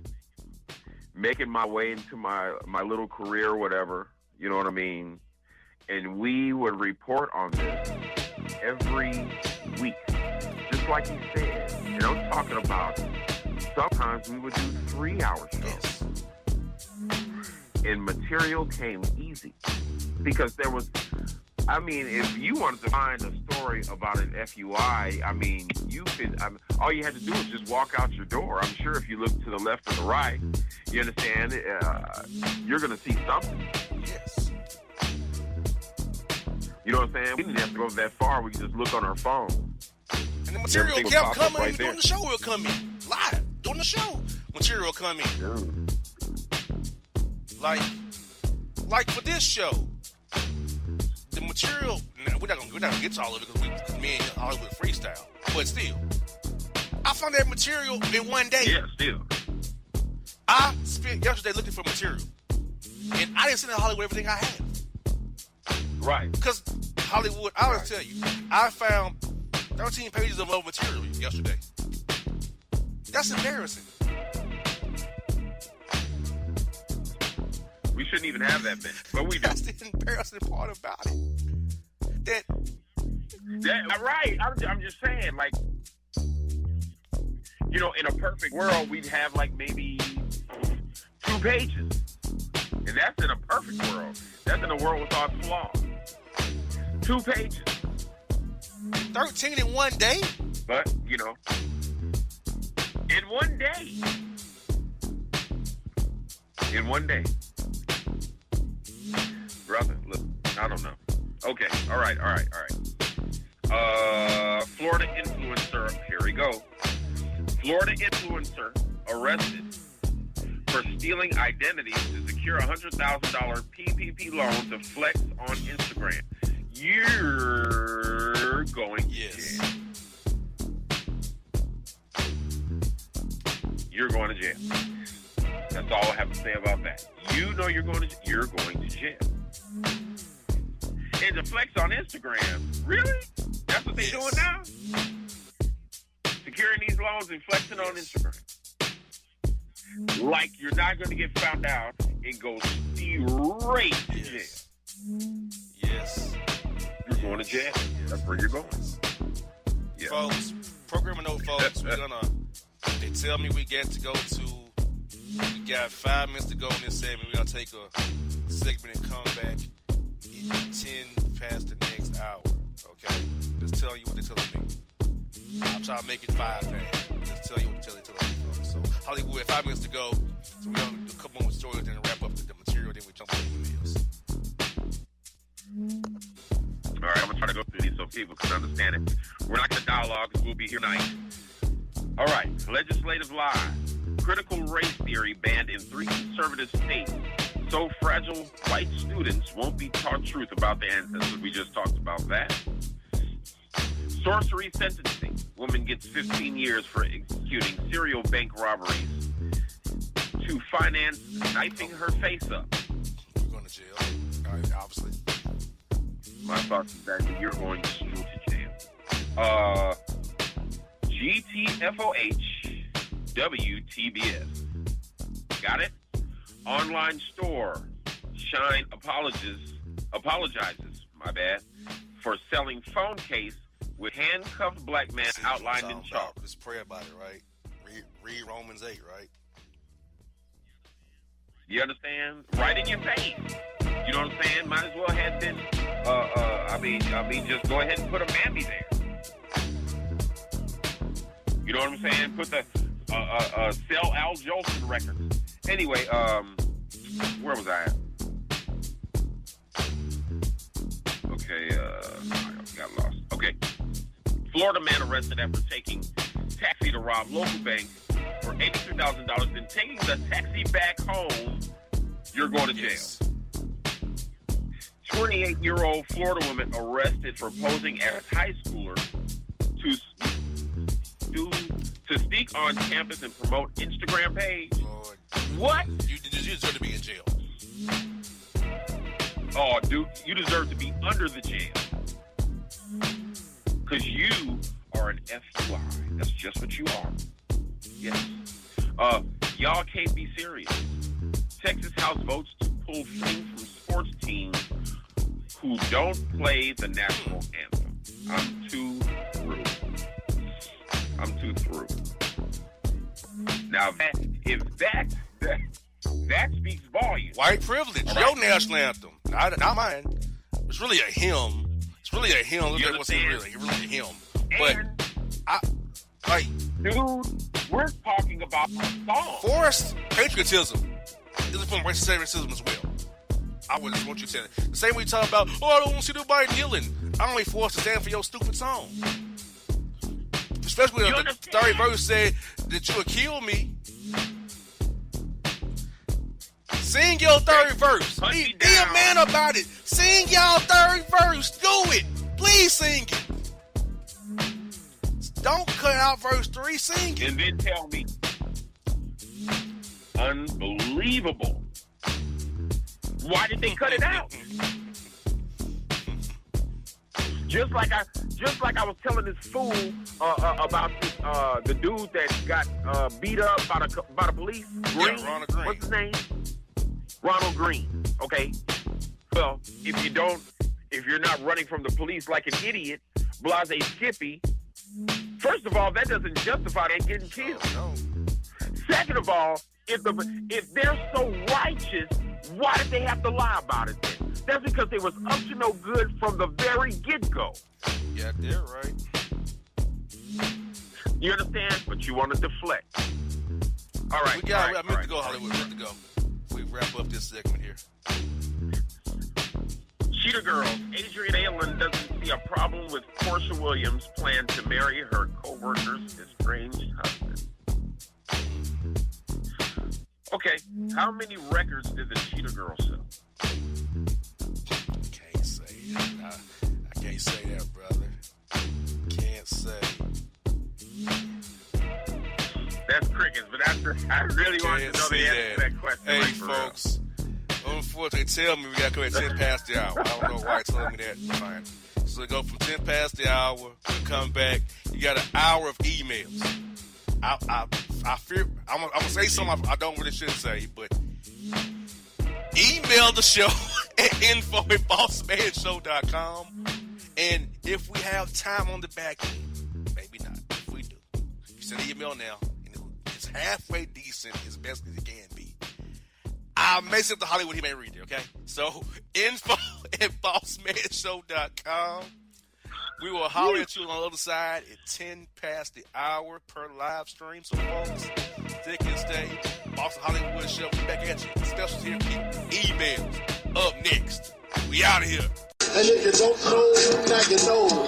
Speaker 2: making my way into my little career or whatever, you know what I mean? And we would report on this every week. Just like he said. And I'm talking about sometimes we would do 3-hour shows. And material came easy. Because there was, if you wanted to find a story about an FUI, you could, all you had to do was just walk out your door. I'm sure if you look to the left or the right, you understand, you're going to see something.
Speaker 1: Yes.
Speaker 2: You know what I'm saying? We didn't have to go that far. We could just look on our phone.
Speaker 1: And the material kept coming. Right during the show will come in. Live. During the show, material come in.
Speaker 2: Dude.
Speaker 1: Like for this show, the material, we're not gonna get to all of it because me and Hollywood freestyle. But still, I I found that material in one day.
Speaker 2: Yeah, still.
Speaker 1: I spent yesterday looking for material. And I didn't send to Hollywood everything I had.
Speaker 2: Right.
Speaker 1: Because Hollywood, I will tell you, I found 13 pages of old material yesterday. That's embarrassing.
Speaker 2: We shouldn't even have that many, but we do.
Speaker 1: That's the embarrassing part about it.
Speaker 2: Right. I'm just saying, like, you know, in a perfect world, we'd have like maybe 2 pages. And that's in a perfect world. That's in a world without flaws. 2 pages.
Speaker 1: 13 in one day?
Speaker 2: But, you know, in one day. In one day. Brother, look, I don't know. Okay, all right. Florida influencer, here we go. Florida influencer arrested for stealing identities to secure a $100,000 PPP loan to flex on Instagram. You're going to jail. You're going to jail. That's all I have to say about that. You know you're going to jail. And to flex on Instagram, really? That's what they're doing now? Securing these loans and flexing on Instagram. Like you're not going to get found out and go straight to jail.
Speaker 1: Yes.
Speaker 2: You're going to jail. That's where you're going. Yeah.
Speaker 1: Folks, programming note, folks, they tell me we got 5 minutes to go in this segment. We're going to take a segment and come back in 10 past the next hour. Okay? Just tell you what they're telling me. I'll try to make it 5 past. Just tell you what they're telling me. So, Hollywood, 5 minutes to go. So we're going to do a couple more stories and wrap up the material. Then we jump on the emails.
Speaker 2: All right, I'm going to try to go through these so people can understand it. We're not going to dialogue because we'll be here tonight. All right, legislative lie. Critical race theory banned in 3 conservative states. So fragile, white students won't be taught truth about their ancestors. We just talked about that. Sorcery sentencing. Woman gets 15 years for executing serial bank robberies to finance knifing her face up.
Speaker 1: You're going to jail. All right, obviously.
Speaker 2: My thoughts is that you're going straight to jail. GTFOH WTBS. Got it? Online store. Shine apologizes, for selling phone case with handcuffed black man outlined in chalk.
Speaker 1: Just pray about it, right? Read Romans 8, right?
Speaker 2: You understand? Right in your face. You know what I'm saying? Might as well have been, just go ahead and put a mammy there. You know what I'm saying? Put the, sell Al Jolson records. Anyway, where was I at? Okay, I got lost. Okay. Florida man arrested after taking taxi to rob local bank for $83,000 and taking the taxi back home. You're going to jail.
Speaker 1: Yes.
Speaker 2: 28-year-old Florida woman arrested for posing as high schooler to sneak on campus and promote Instagram page.
Speaker 1: Lord.
Speaker 2: What?
Speaker 1: You deserve to be in jail.
Speaker 2: Oh, dude, you deserve to be under the jail. Because you are an FUI. That's just what you are. Yes. Y'all can't be serious. Texas House votes to pull fame from sports teams who don't play the national anthem. I'm too through. Now, if that speaks volumes.
Speaker 1: White privilege.
Speaker 2: Right.
Speaker 1: Your national anthem. Not mine. It's really a hymn. It's really a hymn.
Speaker 2: You
Speaker 1: What's it really? It's really a hymn. But
Speaker 2: dude, we're talking about a song.
Speaker 1: Forced patriotism is a form of racism as well. I would just want you to say that. The same way you talk about, I don't want to see nobody kneeling. I'm only forced to stand for your stupid song. Especially when the third verse said that you would kill me. Sing your third verse. Be a man about it. Sing your third verse. Do it. Please sing it. Don't cut out verse 3. Sing it.
Speaker 2: And then tell me, unbelievable. Why did they cut it out? Just like I was telling this fool about this, the dude that got beat up by the police. Green.
Speaker 1: Yeah, Ronald Green.
Speaker 2: What's his name? Ronald Green. Okay. Well, if you're not running from the police like an idiot, blase Skippy. First of all, that doesn't justify them getting killed.
Speaker 1: No.
Speaker 2: Second of all, if they're so righteous, why did they have to lie about it then? That's because they was up to no good from the very get-go.
Speaker 1: Yeah, they're right.
Speaker 2: You understand? But you want to deflect. All right.
Speaker 1: I meant to go, Hollywood. We have to go. We wrap up this segment here.
Speaker 2: Cheetah Girls. Adrian Allen doesn't see a problem with Portia Williams' plan to marry her co-worker's estranged husband. Okay, how many records did the Cheetah Girls sell?
Speaker 1: Can't say that. I can't say that, brother. Can't say.
Speaker 2: That's crickets, but I really want to know the answer to that question.
Speaker 1: Hey,
Speaker 2: like,
Speaker 1: folks. Unfortunately, tell me we got to come at 10 past the hour. I don't know why it's telling me that. Fine. So we go from 10 past the hour. We'll come back. You got an hour of emails. I fear I'm gonna say something I don't really should say, but email the show at info@bossmanshow.com. And if we have time on the back end, maybe not. If we do, you send an email now, and it's halfway decent as best as it can be. I may send to Hollywood, he may read it, okay? So info@bossmanshow.com. We will holler at you on the other side at 10 past the hour per live stream. So, folks, thick and stay. Boston Hollywood Show. We back at you. Specials here, people. Emails up next. We out of here.
Speaker 3: And if you don't know, now you know.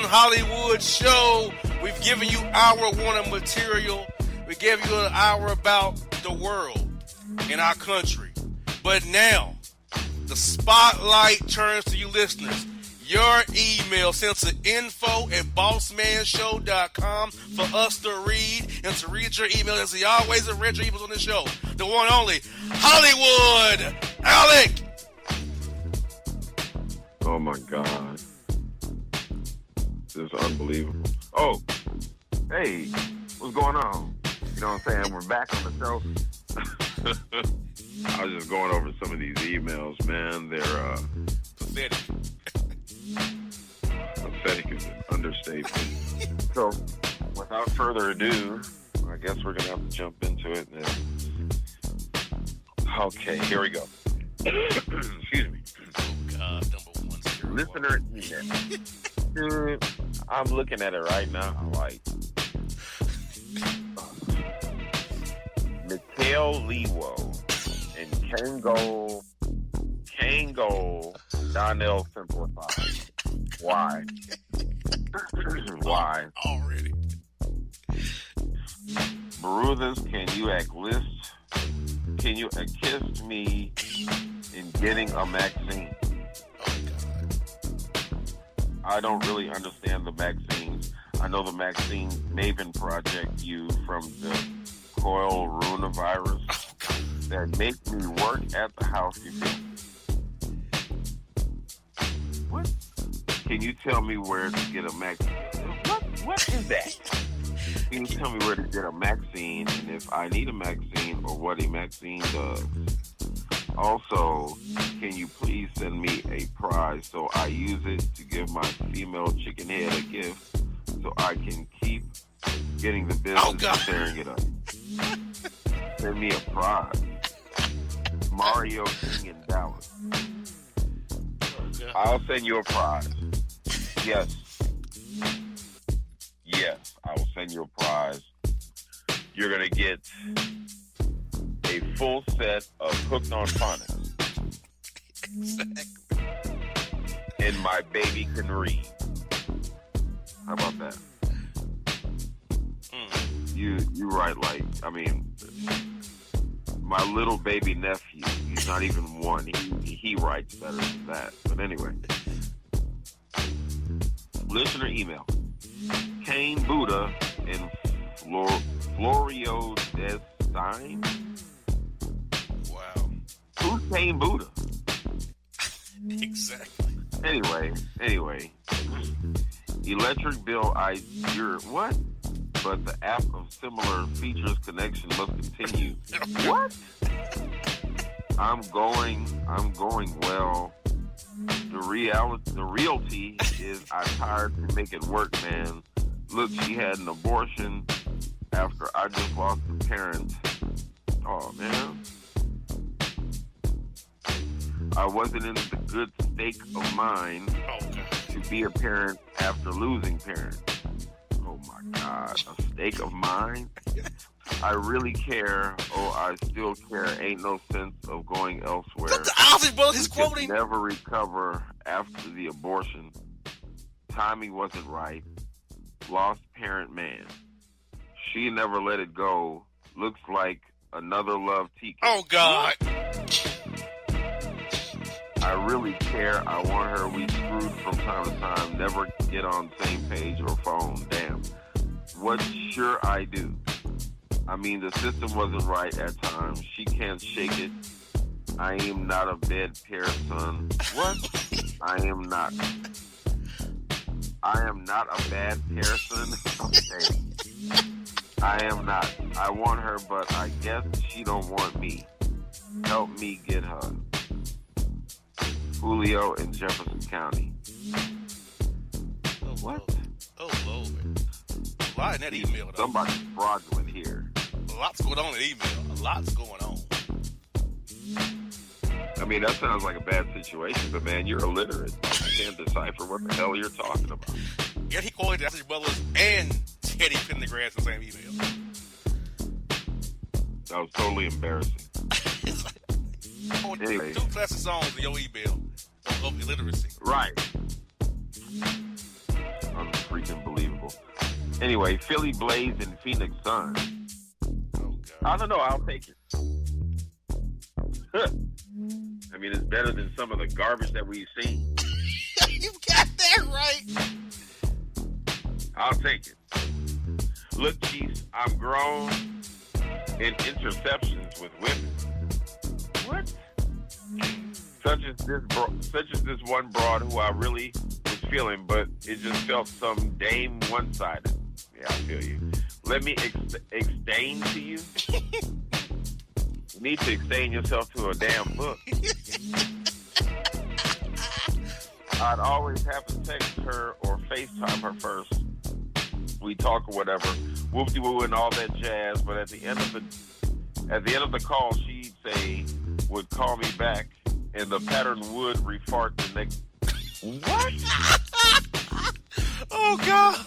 Speaker 1: Hollywood Show. We've given you hour one of material. We gave you an hour about the world and our country. But now, the spotlight turns to you listeners. Your email sent to info@bossmanshow.com for us to read and to read your email. As we always read your emails on the show. The one and only Hollywood Alec.
Speaker 2: Oh my God. This is unbelievable. Oh, hey, what's going on? You know what I'm saying? We're back on the show. I was just going over some of these emails, man. They're
Speaker 1: pathetic.
Speaker 2: Pathetic is an understatement. So, without further ado, I guess we're gonna have to jump into it now. Okay, here we go. Excuse me.
Speaker 1: Oh God, number one.
Speaker 2: Listener email. Dude, I'm looking at it right now. Like, Mikhail Lewo and Kango Donnell Simplified. Why? Why?
Speaker 1: Already.
Speaker 2: Bruthers, can you assist me in getting a vaccine? I don't really understand the vaccines. I know the vaccine Maven Project you from the coronavirus that make me work at the house. What? Can you tell me where to get a vaccine? What is that? Can you tell me where to get a vaccine and if I need a vaccine or what a vaccine does? Also, can you please send me a prize so I use it to give my female chicken head a gift so I can keep getting the business and tearing it up? Send me a prize. Mario King in Dallas. I'll send you a prize. Yes. Yes, I will send you a prize. You're going to get a full set of Hooked on Phonics.
Speaker 1: Exactly.
Speaker 2: And My Baby Can Read. How about that? You write like, I mean, my little baby nephew, he's not even one. He writes better than that. But anyway. Listener email. Kane Buddha and Florio Destine.
Speaker 1: Wow.
Speaker 2: Who's Kane Buddha?
Speaker 1: Exactly.
Speaker 2: Anyway. Electric bill, you're what? But the app of similar features connection must continue. What? I'm going well. The realty is I tired to make it work, man. Look, she had an abortion after I just lost a parent. Oh, man. I wasn't in the good state of mind to be a parent after losing parents. Oh, my God. A state of mind? I really care. Oh, I still care. Ain't no sense of going elsewhere.
Speaker 1: That's the Ozzy Brothers he's quoting.
Speaker 2: Never recover after the abortion. Timing wasn't right. Lost parent man. She never let it go. Looks like another love TK.
Speaker 1: Oh, God.
Speaker 2: I really care. I want her. We screwed from time to time. Never get on the same page or phone. Damn. What should I do? I mean, the system wasn't right at times. She can't shake it. I am not a bad pair, son. What? I am not a bad person. Okay. I am not. I want her, but I guess she don't want me. Help me get her. Julio in Jefferson County.
Speaker 1: Oh,
Speaker 2: what?
Speaker 1: Oh, Lord. A lot in that email, though.
Speaker 2: Somebody's fraudulent here.
Speaker 1: A lot's going on in the email. A lot's going on.
Speaker 2: I mean, that sounds like a bad situation, but man, you're illiterate. You can't decipher what the hell you're talking about.
Speaker 1: Yet he quoted the Ozzy Brothers and Teddy Pendergrass in the same email.
Speaker 2: That was totally embarrassing.
Speaker 1: Anyway. Two classic songs in your email of illiteracy.
Speaker 2: Right. Unfreaking believable. Anyway, Philly Blaze and Phoenix Sun.
Speaker 1: Oh, God.
Speaker 2: I don't know. I'll take it. I mean, it's better than some of the garbage that we've seen.
Speaker 1: You got that right.
Speaker 2: I'll take it. Look, Chiefs, I'm grown in interceptions with women. What? Such as this one broad who I really was feeling, but it just felt some dame one-sided. Yeah, I feel you. Let me explain to you. You need to explain yourself to a damn book. I'd always have to text her or FaceTime her first. We talk or whatever, whoop-de-woo and all that jazz. But at the end of the call, she'd say, would call me back, and the pattern would refart the next. What?
Speaker 1: Oh, God.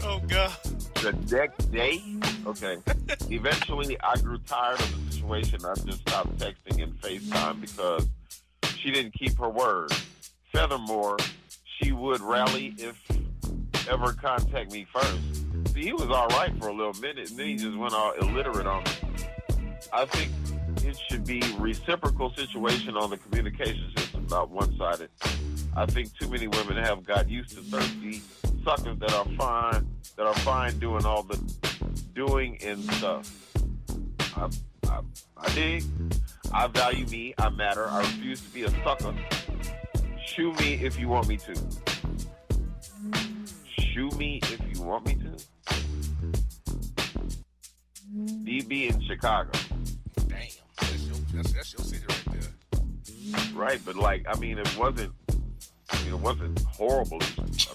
Speaker 1: Oh, God.
Speaker 2: The next day? Okay. Eventually, I grew tired of the situation. I just stopped texting and FaceTime because she didn't keep her word. Furthermore, she would rally if ever contact me first. See, he was all right for a little minute, and then he just went all illiterate on me. I think it should be reciprocal situation on the communication system, not one-sided. I think too many women have got used to thirsty suckers that are fine doing all the doing and stuff. I dig. I value me. I matter. I refuse to be a sucker. Shoo me if you want me to. Shoo me if you want me to. DB in Chicago.
Speaker 1: Damn. That's your city right there.
Speaker 2: Right, but like, I mean, it wasn't horrible. I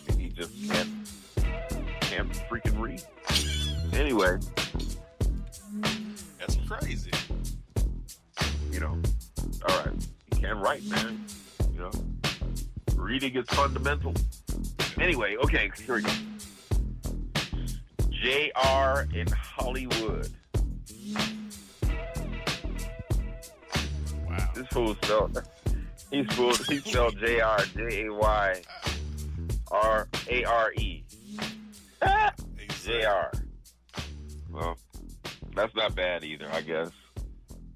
Speaker 2: mean, he just can't freaking read. Anyway,
Speaker 1: That's crazy.
Speaker 2: All right, he can't write, man. Reading is fundamental. Anyway, okay, here we go. JR in Hollywood.
Speaker 1: Wow.
Speaker 2: This fool spelled JR, JAYRARE. JR. Well, that's not bad either, I guess.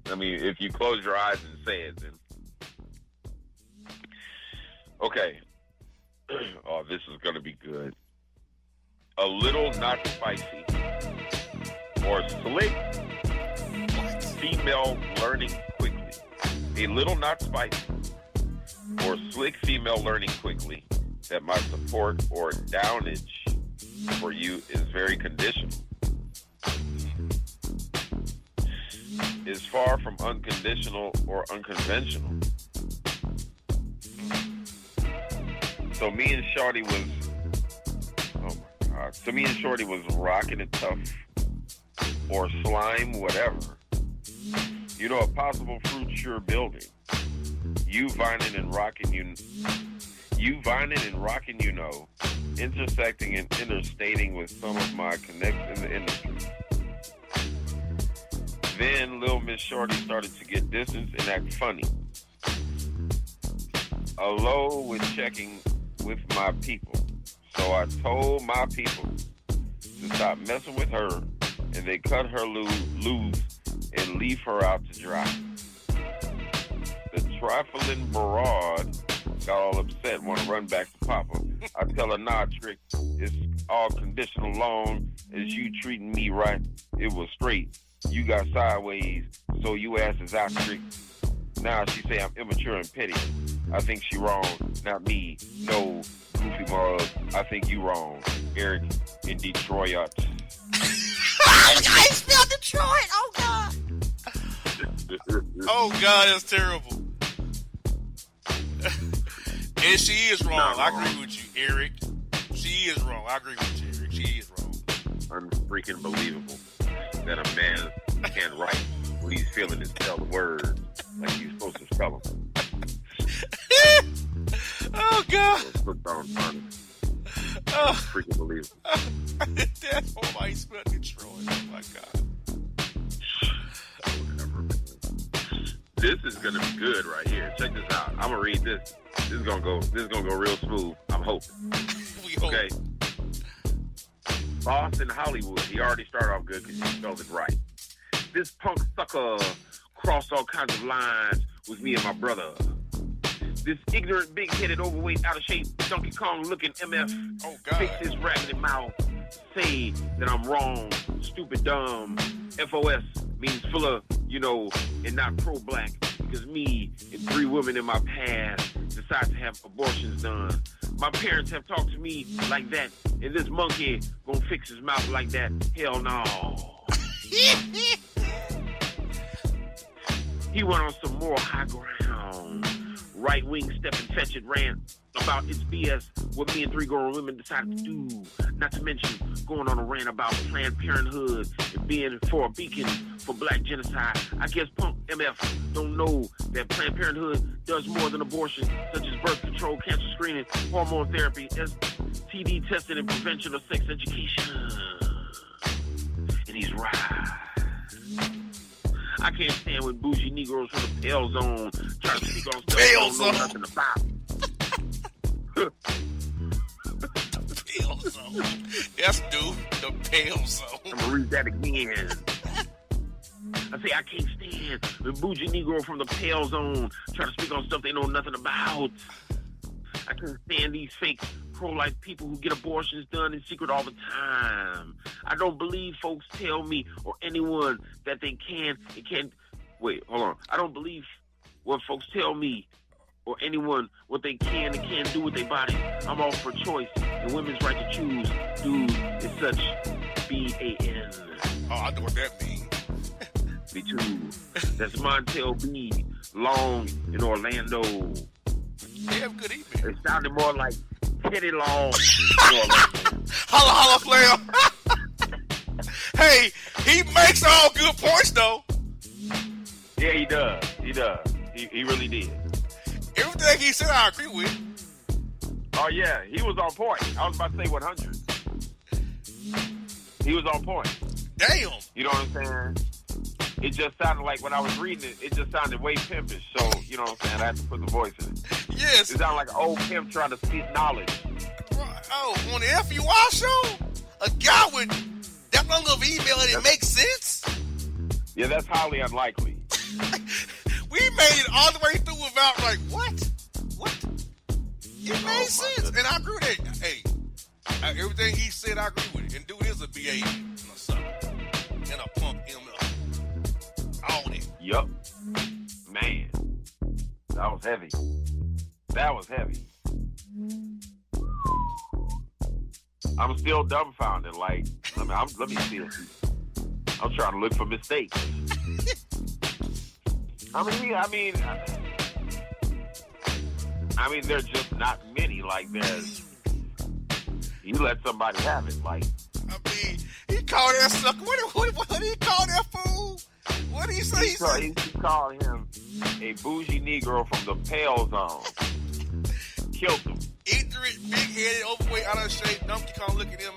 Speaker 2: I mean, if you close your eyes and say it, then. Okay. Oh, this is going to be good. A little not spicy or slick female learning quickly. A little not spicy or slick female learning quickly that my support or downage for you is very conditional. Is far from unconditional or unconventional. So me and Shorty was, rocking it tough or slime, whatever. A possible fruit you're building. You vining and rocking, intersecting and interstating with some of my connects in the industry. Then Lil Miss Shorty started to get distance and act funny. Alone with checking with my people. So I told my people to stop messing with her, and they cut her loose and leave her out to dry. The trifling broad got all upset, want to run back to Papa. I tell her, nah, Trick, it's all conditional long as you treating me right. It was straight. You got sideways, so you ass is out, Trick. Now she say I'm immature and petty. I think she wrong, not me. No, goofy mug. I think you wrong. Eric in Detroit.
Speaker 1: I spelled Detroit. Oh God. Oh God, that's terrible. And she is wrong. I agree with you, Eric. She is wrong. I agree with you, Eric. She is wrong.
Speaker 2: Unfreaking believable that a man can't write what he's feeling and spell the words like he's supposed to spell them.
Speaker 1: Oh God.
Speaker 2: Oh. Freaking believable.
Speaker 1: That's why he spelled Detroit. Oh my God.
Speaker 2: Whatever. This is gonna be good right here. Check this out. I'm gonna read this. This is gonna go real smooth. I'm hoping.
Speaker 1: We hope.
Speaker 2: Okay. Boston, Hollywood. He already started off good because he spelled it right. This punk sucker crossed all kinds of lines with me and my brother. This ignorant, big-headed, overweight, out-of-shape, Donkey Kong-looking MF fix his raggedy mouth, say that I'm wrong, stupid, dumb. FOS means full of, and not pro-black, because me and 3 women in my past decide to have abortions done. My parents have talked to me like that, and this monkey gonna fix his mouth like that. Hell no. He went on some more high ground. Right-wing step and fetch it rant about its BS, what me and 3 grown women decided to do. Not to mention going on a rant about Planned Parenthood and being for a beacon for black genocide. I guess punk MF don't know that Planned Parenthood does more than abortion, such as birth control, cancer screening, hormone therapy, STD testing, and prevention of sex education. And he's right. I can't stand when bougie Negroes from the Pale Zone try to speak on stuff they don't know nothing about.
Speaker 1: Pale Zone. That's the Pale Zone.
Speaker 2: I'm gonna read that again. I say I can't stand when bougie Negro from the Pale Zone try to speak on stuff they know nothing about. I can't stand these fake pro-life people who get abortions done in secret all the time. I don't believe folks tell me or anyone that they can and can't. Wait, hold on. I don't believe what folks tell me or anyone what they can and can't do with their body. I'm all for choice and women's right to choose. Dude, it's such BAN.
Speaker 1: Oh, I know what that means.
Speaker 2: Me too. That's Montel B. Long in Orlando.
Speaker 1: They have good email.
Speaker 2: It sounded more like Kitty Long in Orlando.
Speaker 1: Holla, holla, Flair. Hey, he makes all good points, though.
Speaker 2: Yeah, he does. He does. He really did.
Speaker 1: Everything he said, I agree with.
Speaker 2: Oh, yeah. He was on point. I was about to say 100. He was on point.
Speaker 1: Damn.
Speaker 2: You know what I'm saying? It just sounded like when I was reading it, it just sounded way pimpish. So, you know what I'm saying? I had to put the voice in it.
Speaker 1: Yes.
Speaker 2: It sounded like an old pimp trying to spit knowledge.
Speaker 1: Oh, on the FUI show? A guy with that long of email and it makes sense?
Speaker 2: Yeah, that's highly unlikely.
Speaker 1: We made it all the way through without, like, what? What? It made sense. And I agree with that. Hey, everything he said, I agree with it. And dude is a BA or something. And a punk ML. All that.
Speaker 2: Yup. Man. That was heavy. That was heavy. I'm still dumbfounded. Like, let me see it. I'm trying to look for mistakes. I mean, there's just not many. Like, you let somebody have it. Like,
Speaker 1: I mean, he called that sucker. What did he call that fool? What did he say?
Speaker 2: He called him a bougie Negro from the Pale Zone. Killed him.
Speaker 1: Ignorant, big-headed, overweight, out of shape, Donkey Kong looking at him,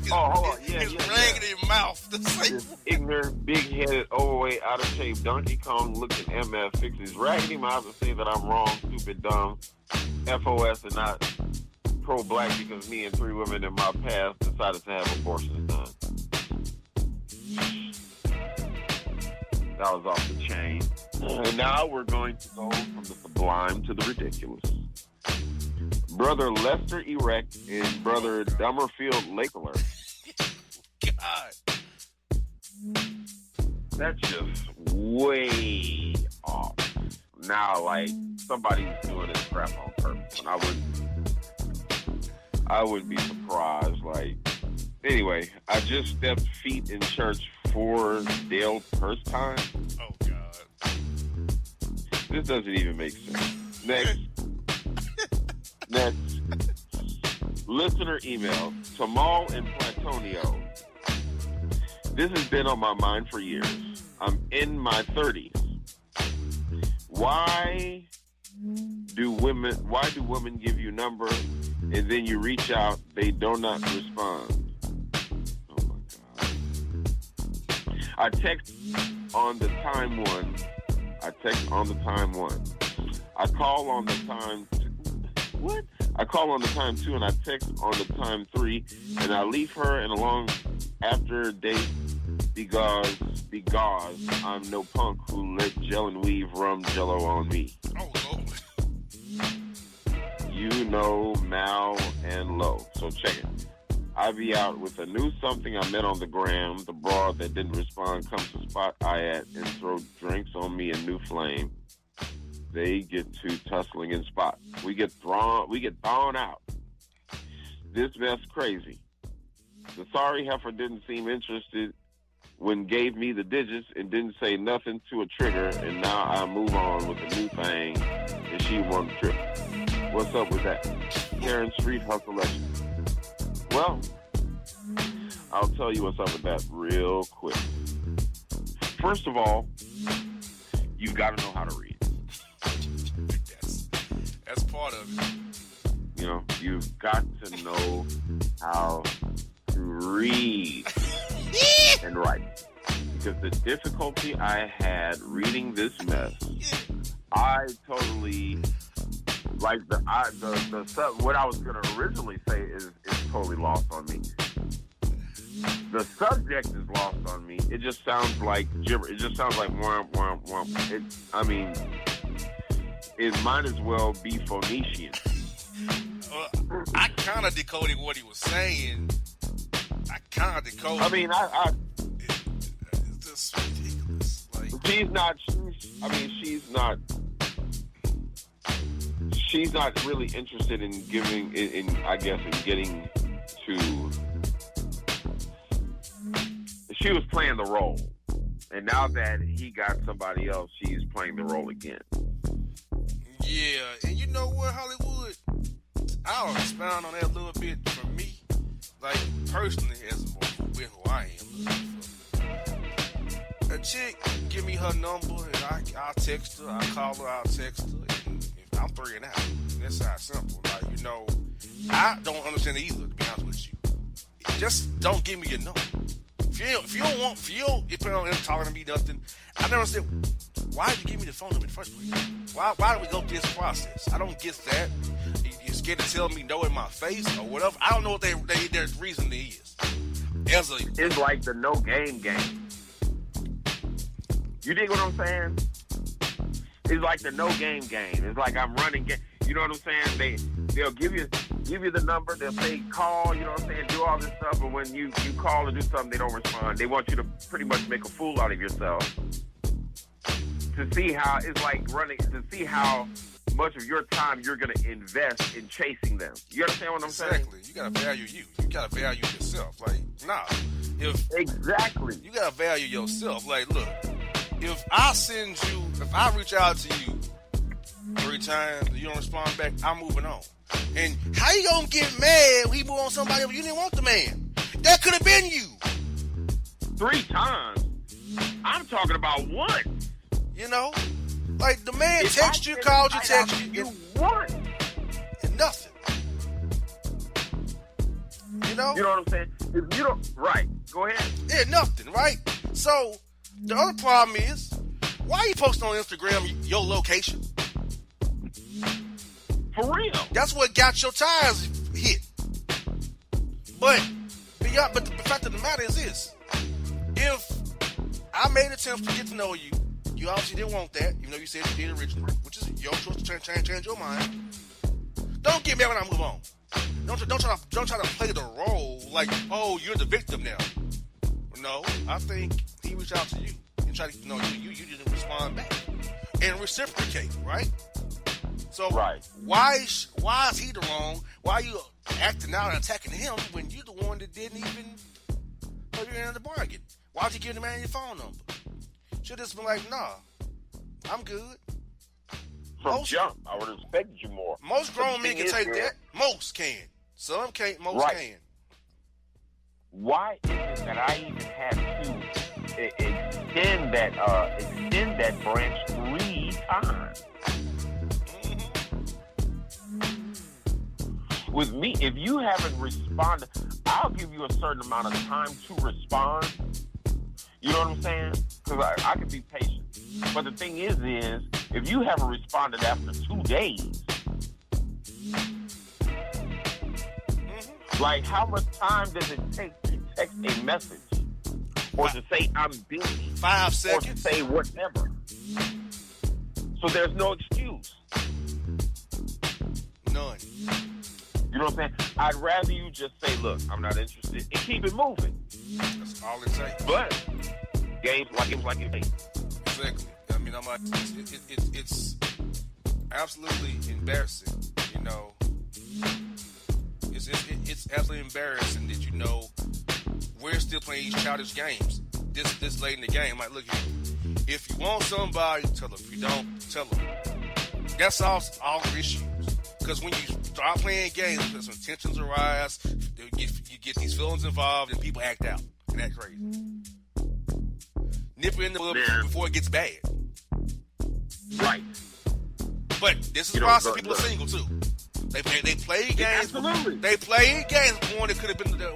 Speaker 2: hold on.
Speaker 1: his ring in his mouth.
Speaker 2: This ignorant, big-headed, overweight, out of shape, Donkey Kong looking MF fixes raggedy mouth and say that I'm wrong, stupid, dumb, FOS, and not pro-black because me and 3 women in my past decided to have abortions done. That was off the chain. And now we're going to go from the sublime to the ridiculous. Brother Lester Erect and Brother Dummerfield Lakeler.
Speaker 1: God.
Speaker 2: That's just way off. Now, like, somebody's doing this crap on purpose. And I wouldn't be surprised. Like, anyway, I just stepped feet in church for Dale first time.
Speaker 1: Oh, God.
Speaker 2: This doesn't even make sense. Next. Listener email, Tamal in Platonio. This has been on my mind for years. I'm in my 30s. Why do women give you number and then you reach out, they do not respond? Oh my God. I text on the time one. I call on the time two. What? I call on the time 2 and I text on the time 3 and I leave her and along after a date because I'm no punk who let gel and weave rum jello on me.
Speaker 1: Oh, Lord.
Speaker 2: You know Mal and Low. So check it. I be out with a new something I met on the gram. The broad that didn't respond comes to spot I at and throw drinks on me a new flame. They get to tussling in spot. We get thrown out. This mess crazy. The sorry heifer didn't seem interested when gave me the digits and didn't say nothing to a trigger, and now I move on with a new thing, and she won the trip. What's up with that? Karen Street Hustle Legend. Well, I'll tell you what's up with that real quick. First of all, you've got to know how to read.
Speaker 1: That's part of it.
Speaker 2: You know, you've got to know how to read and write. Because the difficulty I had reading this mess, I totally, like, what I was going to originally say is totally lost on me. The subject is lost on me. It just sounds like gibber. It just sounds like womp, womp, womp. It might as well be Phoenician.
Speaker 1: I kind of decoded what he was saying. It's just ridiculous. Like,
Speaker 2: she's not really interested in getting to. She was playing the role, And now that he got somebody else, she's playing the role again.
Speaker 1: Yeah, and you know what, Hollywood? I'll expound on that a little bit for me. Like, personally, as who I am. A chick give me her number, and I'll text her, I'll call her, I'll text her, and if I'm throwing out. That's how simple. Like, you know, I don't understand it either, to be honest with you. Just don't give me your number. If you don't talking to me nothing, I never understand, why did you give me the phone number in the first place? Why do we go through this process? I don't get that. You're scared to tell me no in my face or whatever. I don't know what their reason is.
Speaker 2: It's like the no game. You dig what I'm saying? It's like the no game. It's like I'm running game. You know what I'm saying? They'll give you the number. They'll say call. You know what I'm saying? Do all this stuff. And when you call or do something, they don't respond. They want you to pretty much make a fool out of yourself. To see how it's like running. To see how much of your time you're going to invest in chasing them. You understand what I'm saying?
Speaker 1: Exactly. You got to value you. You got to value yourself. Like, nah.
Speaker 2: Exactly.
Speaker 1: You got to value yourself. Like, look. If I reach out to you 3 times and you don't respond back, I'm moving on. And how you gonna get mad when he move on somebody else? You didn't want the man. That could have been you.
Speaker 2: 3 times? I'm talking about once.
Speaker 1: You know? Like, the man texted you, called you, texted you.
Speaker 2: Once.
Speaker 1: And nothing. You know?
Speaker 2: You know what I'm saying? If you don't... Right. Go ahead.
Speaker 1: Yeah, nothing, right? So... The other problem is, why you posting on Instagram your location?
Speaker 2: For real.
Speaker 1: That's what got your tires hit. But the fact of the matter is this. If I made attempts to get to know you, you obviously didn't want that, even though you said you did originally, which is your choice to change your mind. Don't get mad when I move on. Don't try to play the role like, oh, you're the victim now. No, I think he reached out to you and tried to, you didn't respond back and reciprocate, right? So
Speaker 2: right.
Speaker 1: Why is he the wrong? Why are you acting out and attacking him when you're the one that didn't even put you in the bargain? Why'd you give the man your phone number? Should have just been like, nah, I'm good.
Speaker 2: From jump, I would have expected you more.
Speaker 1: Most grown men can take that. Most can. Some can't. Most can.
Speaker 2: Why is it that I even had to extend that branch 3 times? Mm-hmm. With me, if you haven't responded, I'll give you a certain amount of time to respond. You know what I'm saying? Because I can be patient. But the thing is if you haven't responded after 2 days, like, how much time does it take to text a message? Or to say, I'm busy?
Speaker 1: 5 seconds?
Speaker 2: Or to say whatever. So there's no excuse.
Speaker 1: None.
Speaker 2: You know what I'm saying? I'd rather you just say, look, I'm not interested, and keep it moving.
Speaker 1: That's all it takes.
Speaker 2: But games like it was like it takes.
Speaker 1: Exactly. I mean, I'm like, it's absolutely embarrassing, you know. It's absolutely embarrassing that, we're still playing these childish games this late in the game. Like, look, if you want somebody, tell them. If you don't, tell them. That's all issues. Because when you start playing games, some tensions arise, you get these feelings involved, and people act out. And that's crazy. Nip it in the bud before it gets bad.
Speaker 2: Right.
Speaker 1: But this is why some people are single, too. They played games.
Speaker 2: Absolutely.
Speaker 1: They played games. One that could have been the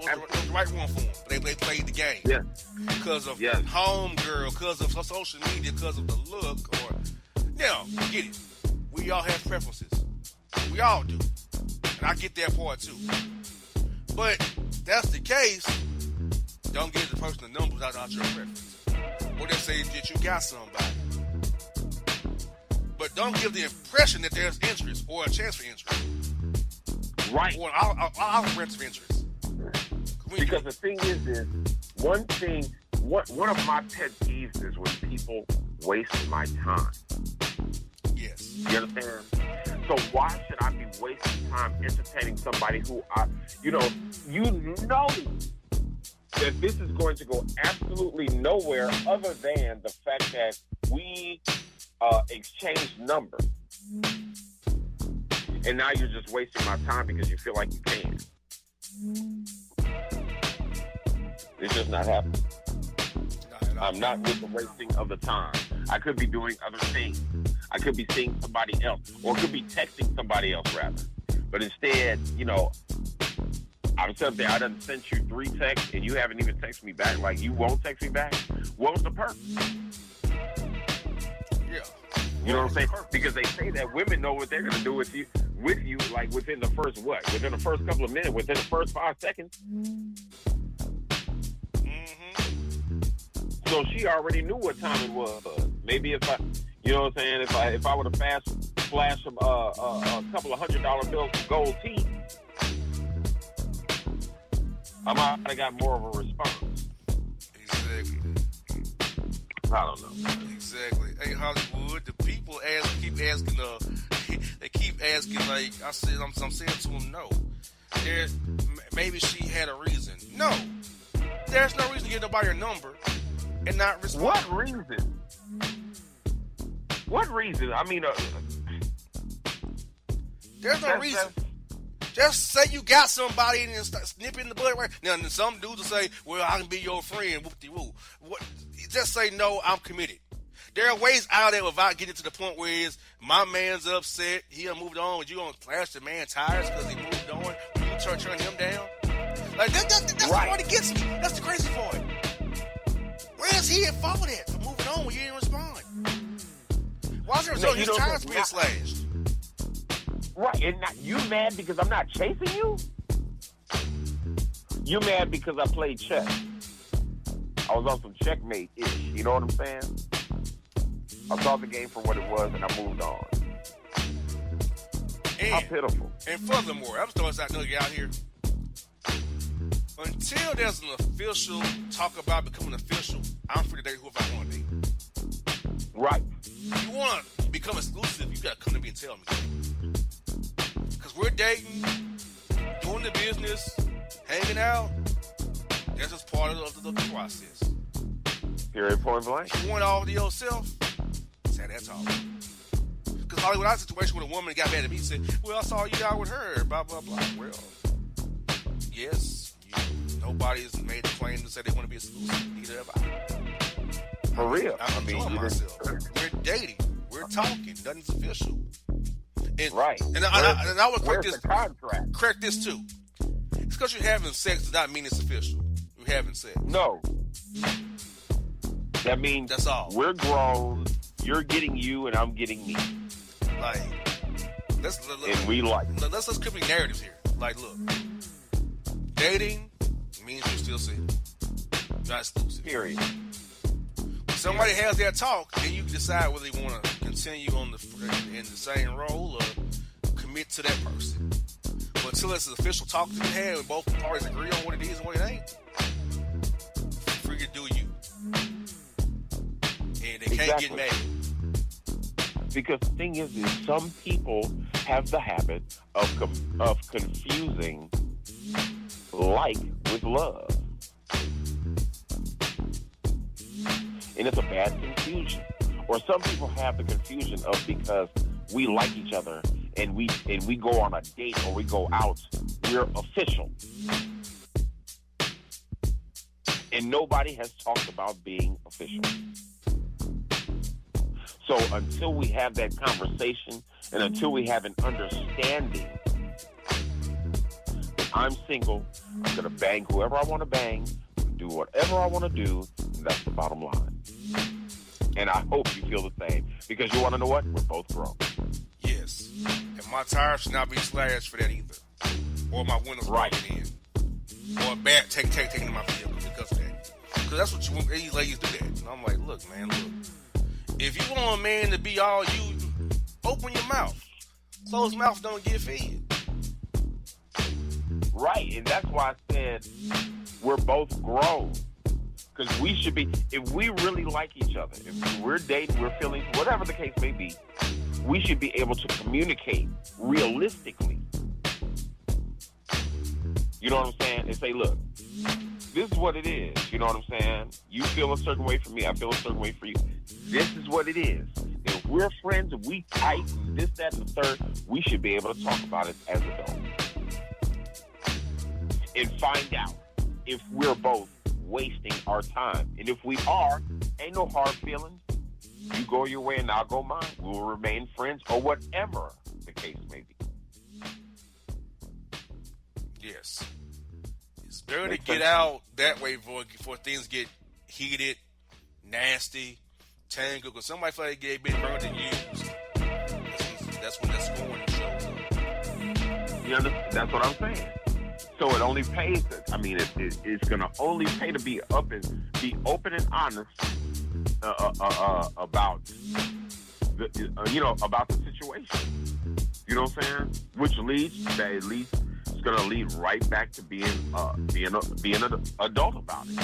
Speaker 1: right one for them. But they played the game.
Speaker 2: Yeah.
Speaker 1: Because of homegirl, because of social media, because of the look. Get it. We all have preferences. We all do. And I get that part too. But that's the case. Don't give the person the number without your preference. Or they say that you got somebody. But don't give the impression that there's interest or a chance for interest.
Speaker 2: Right.
Speaker 1: Or I'll rent of interest.
Speaker 2: Because the thing is one of my pet peeves is when people waste my time.
Speaker 1: Yes.
Speaker 2: You understand? So why should I be wasting time entertaining somebody who that this is going to go absolutely nowhere other than the fact that we exchange numbers. And now you're just wasting my time because you feel like you can. It's just not happening. I'm not with the wasting of the time. I could be doing other things. I could be seeing somebody else, or could be texting somebody else rather. But instead, you know, I'm sitting there, I done sent you 3 texts and you haven't even texted me back. Like, you won't text me back? What was the purpose?
Speaker 1: Yeah.
Speaker 2: You know what I'm saying? Because they say that women know what they're going to do with you, like within the first what? Within the first couple of minutes, within the first 5 seconds. So she already knew what time it was. Maybe if I, you know what I'm saying? If I would have flashed a couple of $100 bills of gold teeth, I might have got more of a response.
Speaker 1: Exactly.
Speaker 2: I don't know.
Speaker 1: Exactly. Hey, Hollywood, the people keep asking. They keep asking. Like I said, I'm saying to them, no. Maybe she had a reason. No, there's no reason to give nobody a number and not respond.
Speaker 2: What reason? What reason? I mean,
Speaker 1: there's no reason. Just say you got somebody and then start snipping the butt right now. Some dudes will say, "Well, I can be your friend." Whoop-de-woo. What? Just say no. I'm committed. There are ways out there without getting to the point where it's my man's upset. He done moved on. You gonna flash the man tires because he moved on? You turn him down? Like that's right. The part that gets me. That's the crazy part. Where's he at fault at for moving on when you didn't respond? Why is there his tires being slashed?
Speaker 2: Right, and not, you mad because I'm not chasing you? You mad because I played chess. I was on some checkmate-ish, you know what I'm saying? I saw the game for what it was, and I moved on. How pitiful.
Speaker 1: And furthermore, I'm throwing this out here. Until there's an official talk about becoming official, I'm free to date whoever I want to date.
Speaker 2: Right.
Speaker 1: If you want to become exclusive, you got to come to me and tell me. Because we're dating, doing the business, hanging out. That's just part of the process.
Speaker 2: Period, point blank.
Speaker 1: If you want all to yourself, say that talk. Because Hollywood, I had a situation with a woman got mad at me and said, well, I saw you out with her, blah, blah, blah. Well, yes, nobody's made a claim to say they want to be exclusive. Neither have I.
Speaker 2: For real.
Speaker 1: I'm enjoying myself. We're dating. We're talking. Nothing's official. And,
Speaker 2: right.
Speaker 1: And I would correct this too. It's because you're having sex does not mean it's official. You're having sex.
Speaker 2: No. That means
Speaker 1: that's all.
Speaker 2: We're grown. You're getting you, and I'm getting me.
Speaker 1: Like, let's clip narratives here. Like, look, dating means you're still single, not exclusive.
Speaker 2: Period.
Speaker 1: When somebody has their talk, then you can decide whether you want to continue on in the same role or commit to that person. But until it's an official talk to be had and both parties agree on what it is and what it ain't, free to do you. And they can't get mad.
Speaker 2: Because the thing is some people have the habit of confusing like with love. And it's a bad confusion. Or some people have the confusion of because we like each other and we go on a date or we go out, we're official. And nobody has talked about being official. So until we have that conversation and until we have an understanding that I'm single, I'm going to bang whoever I want to bang, do whatever I want to do, and that's the bottom line. And I hope you feel the same. Because you want to know what? We're both grown.
Speaker 1: Yes. And my tires should not be slashed for that either. Or my windows broken in. Or a bat taking in my vehicle because of that. Because that's what you want. These ladies do that. And I'm like, look, man, look. If you want a man to be all you, open your mouth. Closed mouth don't get fed.
Speaker 2: Right, and that's why I said we're both grown. Because we should be, if we really like each other, if we're dating, we're feeling, whatever the case may be, we should be able to communicate realistically. You know what I'm saying? And say, look, This is what it is. You know what I'm saying? You feel a certain way for me. I feel a certain way for you. This is what it is. If we're friends, if we tight, and this, that, and the third, we should be able to talk about it as adults. And find out if we're both wasting our time. And if we are, ain't no hard feelings. You go your way and I'll go mine. We'll remain friends or whatever the case may be.
Speaker 1: Yes. It's better to get out that way before things get heated, nasty, tangled, because somebody feel like they've been burned and used. That's when that scoring shows up.
Speaker 2: You understand? That's what I'm saying. So it only pays. It's going to only pay to be open and honest about about the situation. You know what I'm saying? Which leads that at least it's going to lead right back to being an adult about it.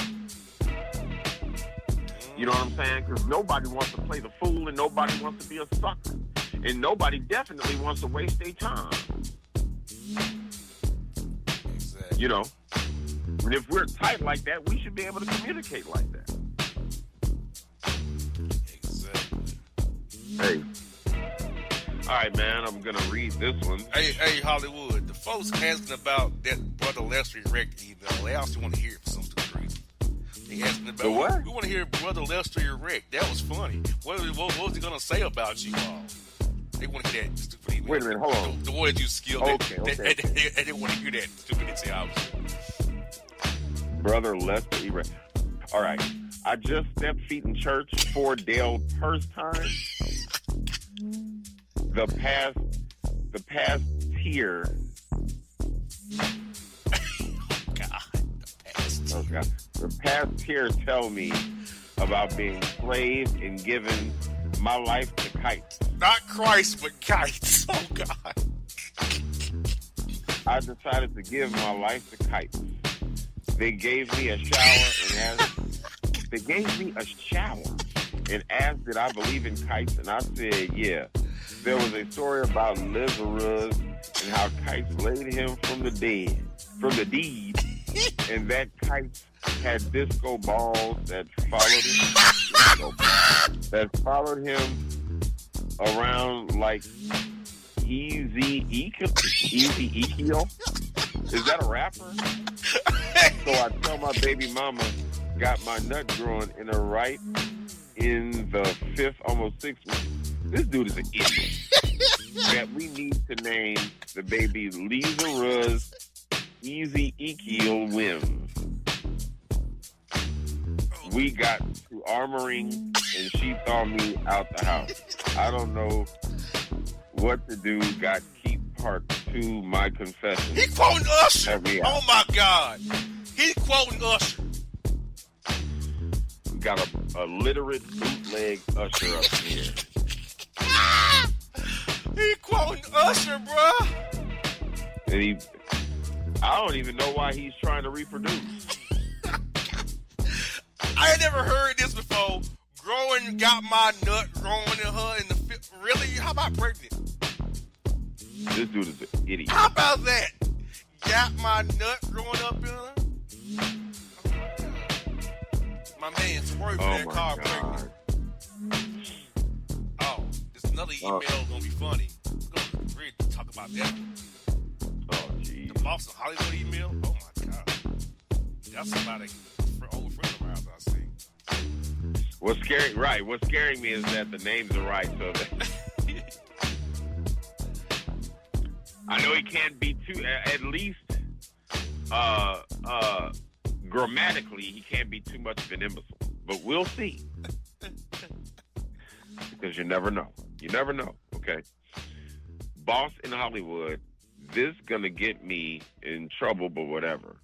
Speaker 2: You know what I'm saying? Because nobody wants to play the fool and nobody wants to be a sucker. And nobody definitely wants to waste their time. Exactly. You know? And if we're tight like that, we should be able to communicate like that.
Speaker 1: Exactly.
Speaker 2: Hey. All right, man, I'm going to read this one.
Speaker 1: Hey, Hollywood. The folks asking about that Brother Lester erect email, they also want to hear it for some stupid reason. They asking about
Speaker 2: the what?
Speaker 1: We want to hear Brother Lester erect. That was funny. What was he going to say about you all? They want to hear that stupid email.
Speaker 2: Wait a minute, hold on.
Speaker 1: The words you skilled.
Speaker 2: Okay.
Speaker 1: They want to hear that stupid house.
Speaker 2: Brother Lester erect. All right. I just stepped feet in church for Dale first time. The past tier. The past tier tell me about being slave and giving my life to kites.
Speaker 1: Not Christ, but kites. Oh God.
Speaker 2: I decided to give my life to kites. They gave me a shower and asked did I believe in kites, and I said yeah. There was a story about Lazarus and how kites laid him from the deed, and that kites had disco balls that followed him around like Easy Ezekiel. Is that a rapper? So I tell my baby mama got my nut growing in the right in the 5th, almost 6th week. This dude is an idiot. That we need to name the baby Lazarus Ezekiel Wims. We got to armoring and she threw me out the house. I don't know what to do. Got keep part 2 my confession.
Speaker 1: He quoting Usher. Oh my God. He quoting Usher.
Speaker 2: Got a literate bootleg Usher up here.
Speaker 1: He quoting Usher, bruh.
Speaker 2: And I don't even know why he's trying to reproduce.
Speaker 1: I ain't never heard this before. Got my nut growing in her in the really? How about pregnant?
Speaker 2: This dude is an idiot.
Speaker 1: How about that? Got my nut growing up in her? My man swerved in that car pregnant. Oh, this another email gonna be funny. We're gonna really talk about that.
Speaker 2: Oh, jeez.
Speaker 1: The Boston Hollywood email? Oh my God. That's somebody old friend of ours, I see.
Speaker 2: What's scaring me is that the names are right, so that I know he can't be too, at least grammatically, he can't be too much of an imbecile. But we'll see. Because you never know. You never know, okay? Boss in Hollywood, this gonna get me in trouble, but whatever.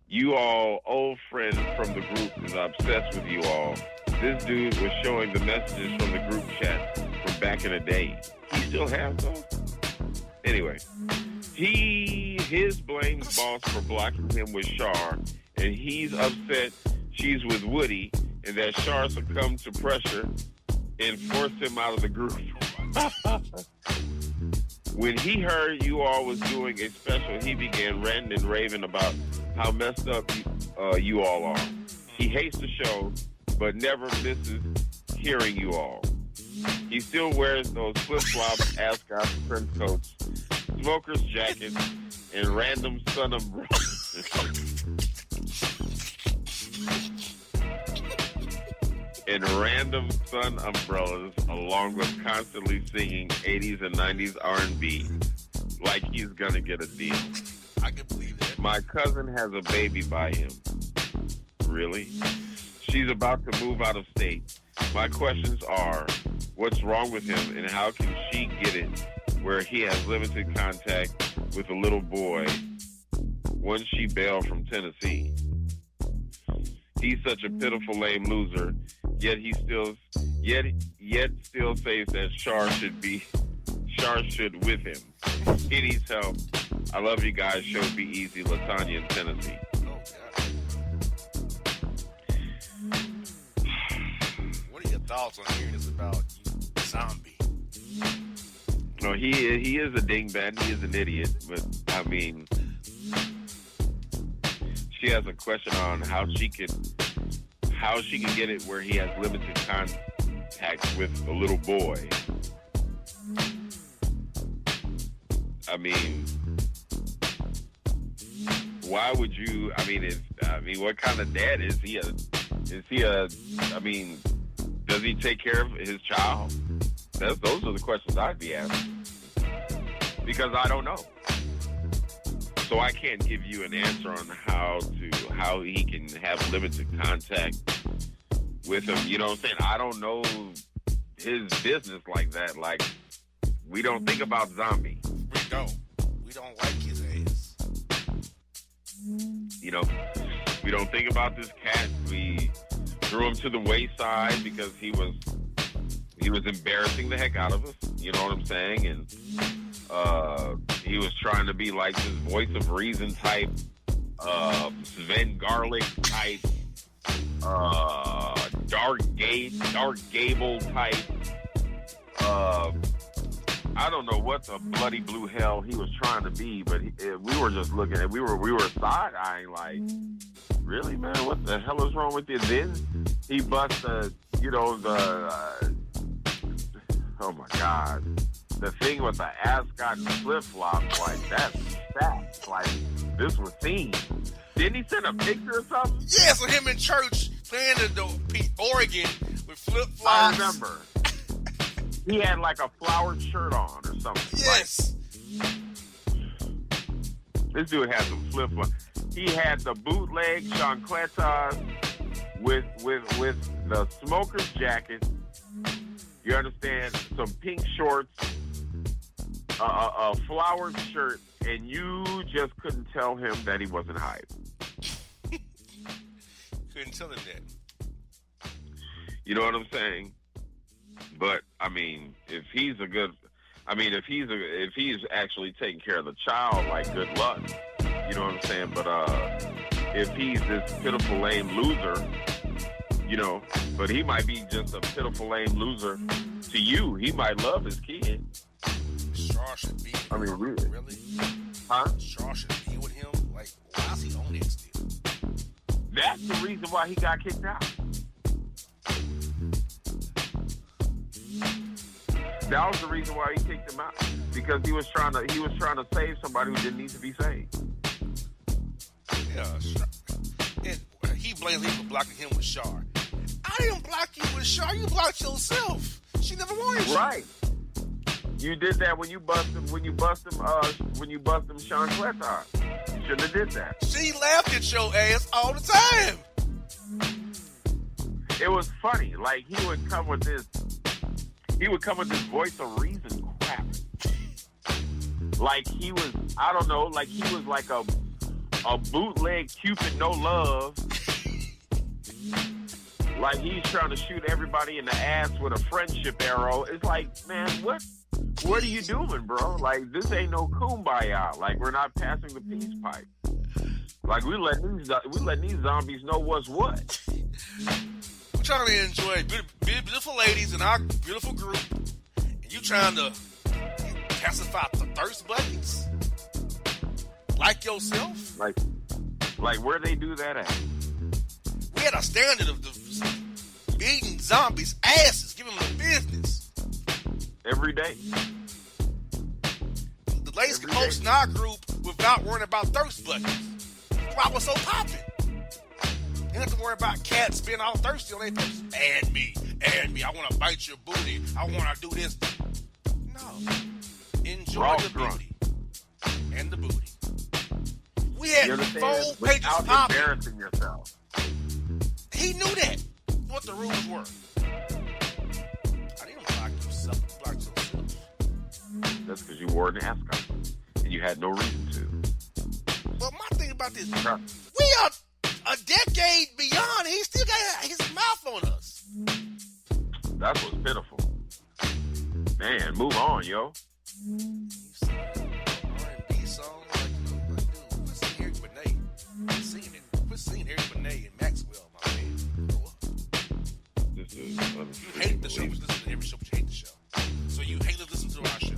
Speaker 2: You all, old friends from the group, is obsessed with you all. This dude was showing the messages from the group chat from back in the day. He still has those? Anyway, his blames Boss for blocking him with Shar, and he's upset she's with Woody, and that Shar succumbed to pressure and forced him out of the group. When he heard you all was doing a special, he began ranting and raving about how messed up you all are. He hates the show, but never misses hearing you all. He still wears those flip-flops, ascot trench coats, smoker's jackets, and random sun umbrellas. And random sun umbrellas, along with constantly singing 80s and 90s R&B, like he's gonna get a deal.
Speaker 1: I can believe that.
Speaker 2: My cousin has a baby by him. Really? She's about to move out of state. My questions are, what's wrong with him, and how can she get it where he has limited contact with a little boy once she bailed from Tennessee? He's such a pitiful, lame loser, yet still says that Shar should with him. He needs help. I love you guys. Show be easy, Latanya in Tennessee.
Speaker 1: Oh, God. What are your thoughts on hearing this about Zombie?
Speaker 2: No, he is a dingbat. He is an idiot. But, I mean, she has a question on how she can get it where he has limited contact with a little boy. I mean, why would you? I mean, what kind of dad is he? I mean, does he take care of his child? Those are the questions I'd be asking, because I don't know. So I can't give you an answer on how he can have limited contact with him. You know what I'm saying? I don't know his business like that. Like, we don't think about Zombie.
Speaker 1: We don't like his ass.
Speaker 2: You know, we don't think about this cat. We threw him to the wayside because he was embarrassing the heck out of us. You know what I'm saying? And he was trying to be like this voice of reason type, Sven Garlic type, Dark Gable type. I don't know what the bloody blue hell he was trying to be, but we were just looking at, we were side-eyeing like, really, man, what the hell is wrong with you? Then he bust oh my God, the thing with the ascot and flip-flops, like, that's facts. Like, this was seen. Didn't he send a picture or something?
Speaker 1: Yeah, so him in church playing the Oregon with flip-flops.
Speaker 2: I remember. He had like a flowered shirt on or something.
Speaker 1: Yes.
Speaker 2: Like, this dude had some flip-flops. He had the bootleg chancletas with the smoker's jacket. You understand? Some pink shorts, a flowered shirt, and you just couldn't tell him that he wasn't hype.
Speaker 1: Couldn't tell him that.
Speaker 2: You know what I'm saying? But I mean, if he's actually taking care of the child, like, good luck. You know what I'm saying? But if he's this pitiful lame loser, you know, but he might be just a pitiful lame loser to you. He might love his kid.
Speaker 1: Shaw should be.
Speaker 2: I mean, really? Huh?
Speaker 1: Shaw should be with him. Like, why is he on it still?
Speaker 2: That's the reason why he got kicked out. That was the reason why he kicked him out, because he was trying to save somebody who didn't need to be saved.
Speaker 1: Yeah, and he blames me for blocking him with Shar. I didn't block you with Shar. You blocked yourself. She never wanted you.
Speaker 2: Right. You did that when you bust him Sean Cletar. You shouldn't have did that.
Speaker 1: She laughed at your ass all the time.
Speaker 2: It was funny. Like, he would come with this voice of reason crap. Like, he was, I don't know, like he was like a bootleg Cupid no love. Like, he's trying to shoot everybody in the ass with a friendship arrow. It's like, man, what are you doing, bro? Like, this ain't no kumbaya. Like, we're not passing the peace pipe. Like, we let these zombies know what's what.
Speaker 1: We're trying to enjoy beautiful ladies in our beautiful group, and you trying to pacify the thirst buckets? Like yourself?
Speaker 2: Like Like, where they do that at?
Speaker 1: We had a standard of beating zombies' asses, giving them the business.
Speaker 2: Every day.
Speaker 1: The ladies could post in our group without worrying about thirst buckets. That's why I was so popping. You don't have to worry about cats being all thirsty on their posts. And me. I want to bite your booty. I want to do this. No. Enjoy the beauty and the booty. We had 4 pages popping.
Speaker 2: Embarrassing yourself.
Speaker 1: He knew that. What the rules were. I didn't block yourself. Block yourself.
Speaker 2: That's because you wore an ascot and you had no reason to.
Speaker 1: But my thing about this, we are a decade beyond. He still got his mouth on us.
Speaker 2: That's what's pitiful. Man, move on, yo.
Speaker 1: R&B song, like, dude, quit singing Eric Benet. Quit singing Eric Benet and Maxwell, my man.
Speaker 2: This is
Speaker 1: You hate the show, but listen to every show, but you hate the show. So you hate to listen to our show.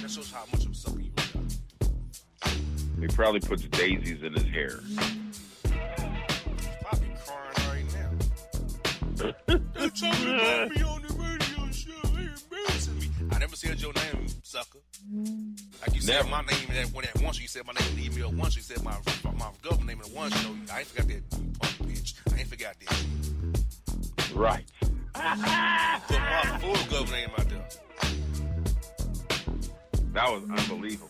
Speaker 1: That shows how much of a sucker you really are.
Speaker 2: He probably puts daisies in his hair.
Speaker 1: He's probably crying right now. They're talking about me on the radio show. They're embarrassing me. I never said your name, sucker. Like you said my name that one show. You said my name in the email once. You said my government name in the one show. I ain't forgot that, you punk bitch. I ain't forgot that.
Speaker 2: Right.
Speaker 1: Put my full government name out there.
Speaker 2: That was unbelievable.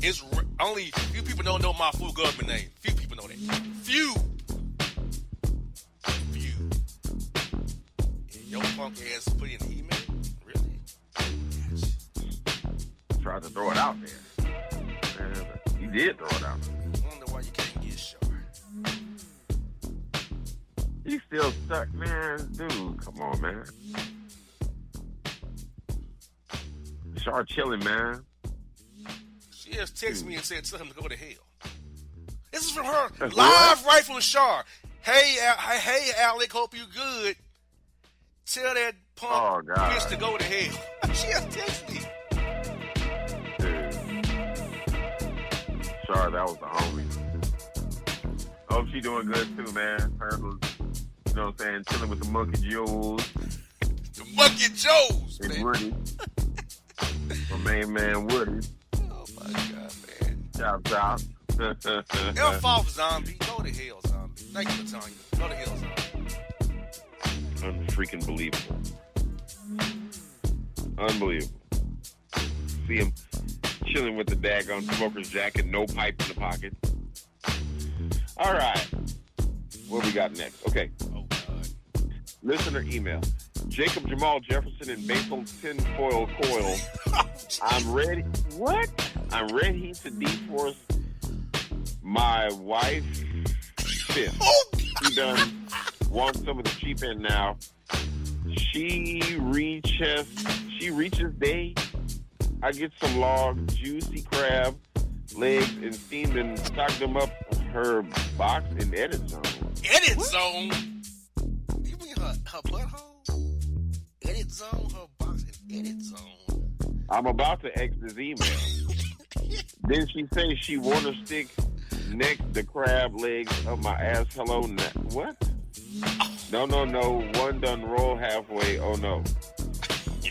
Speaker 1: It's only few people don't know my full government name. Few people know that. Few. And your punk ass put in the email? Really?
Speaker 2: Tried to throw it out there. He did throw it out there.
Speaker 1: I wonder why you can't get short.
Speaker 2: He's still stuck, man. Dude, come on, man. Char chilling, man.
Speaker 1: She just texted me and said, tell him to go to hell. This is from her live right from Shar. Hey, Alec, hope you good. Tell that punk bitch to go to hell. She just texted me.
Speaker 2: Dude. Shar, that was the homie. Hope she doing good too, man. Her, you know what I'm saying, chilling with the Monkey Joes.
Speaker 1: The Monkey Joes,
Speaker 2: and
Speaker 1: man.
Speaker 2: Woody. My main man, Woody.
Speaker 1: Oh, my God, man.
Speaker 2: Shout out.
Speaker 1: F off, zombie. Go to hell, zombie. Thank you for telling you. Go to hell, zombie.
Speaker 2: Unfreaking believable. Unbelievable. See him chilling with the daggone smoker's jacket, no pipe in the pocket. All right. What we got next? Okay.
Speaker 1: Oh, God.
Speaker 2: Listener email. Jacob Jamal Jefferson and Basil Tinfoil Coil. I'm ready. What? I'm ready to deforce my wife. Fifth. She done wants some of the cheap end now. She reaches day. I get some log, juicy crab legs and steamed and stocked them up her box in edit zone.
Speaker 1: Edit zone? You mean her butthole? Edit zone, her box in edit zone.
Speaker 2: I'm about to X this email. Then she says she want to stick next the crab legs of my ass. Hello, what? No. One done roll halfway. Oh no.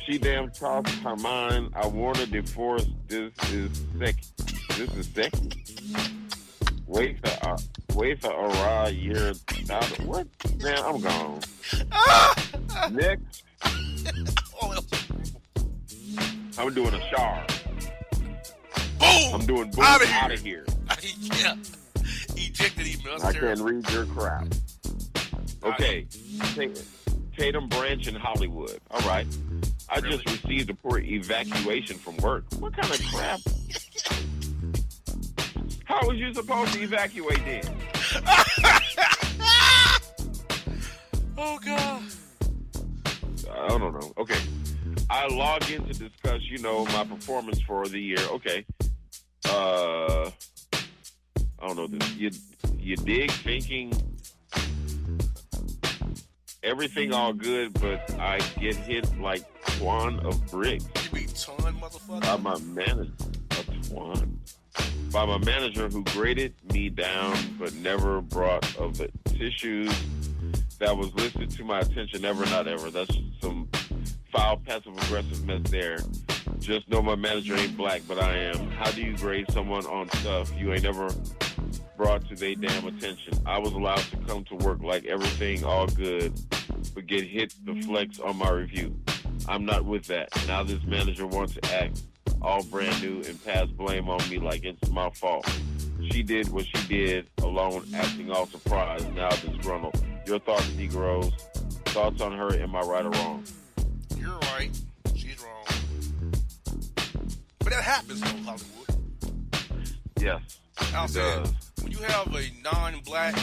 Speaker 2: She damn tossed her mind. I want to divorce. This is second. Wait for a raw year. What? Man, I'm gone. Next. I'm doing a Shar.
Speaker 1: Boom!
Speaker 2: I'm doing boom out of here.
Speaker 1: Yeah. Ejected email.
Speaker 2: I can't read your crap. Okay. Tatum Branch in Hollywood. All right. I just received a poor evacuation from work. What kind of crap? How was you supposed to evacuate then?
Speaker 1: Oh, God.
Speaker 2: I don't know. Okay. I log in to discuss, my performance for the year. Okay. I don't know this. You dig thinking everything all good, but I get hit like Twan of bricks.
Speaker 1: You mean Twan, motherfucker?
Speaker 2: I'm a manager of Twan. by my manager who graded me down but never brought of the tissues that was listed to my attention. Never, not ever. That's some foul, passive-aggressive mess there. Just know my manager ain't black, but I am. How do you grade someone on stuff you ain't never brought to their damn attention? I was allowed to come to work like everything all good, but get hit the flex on my review. I'm not with that. Now this manager wants to act all brand new and pass blame on me like it's my fault. She did what she did alone, acting all surprised, now disgruntled. Your thoughts, Negroes? Thoughts on her, am I right or wrong?
Speaker 1: You're right. She's wrong. But that happens in Hollywood.
Speaker 2: Yes,
Speaker 1: I'll
Speaker 2: it
Speaker 1: say
Speaker 2: does.
Speaker 1: when you have a non-black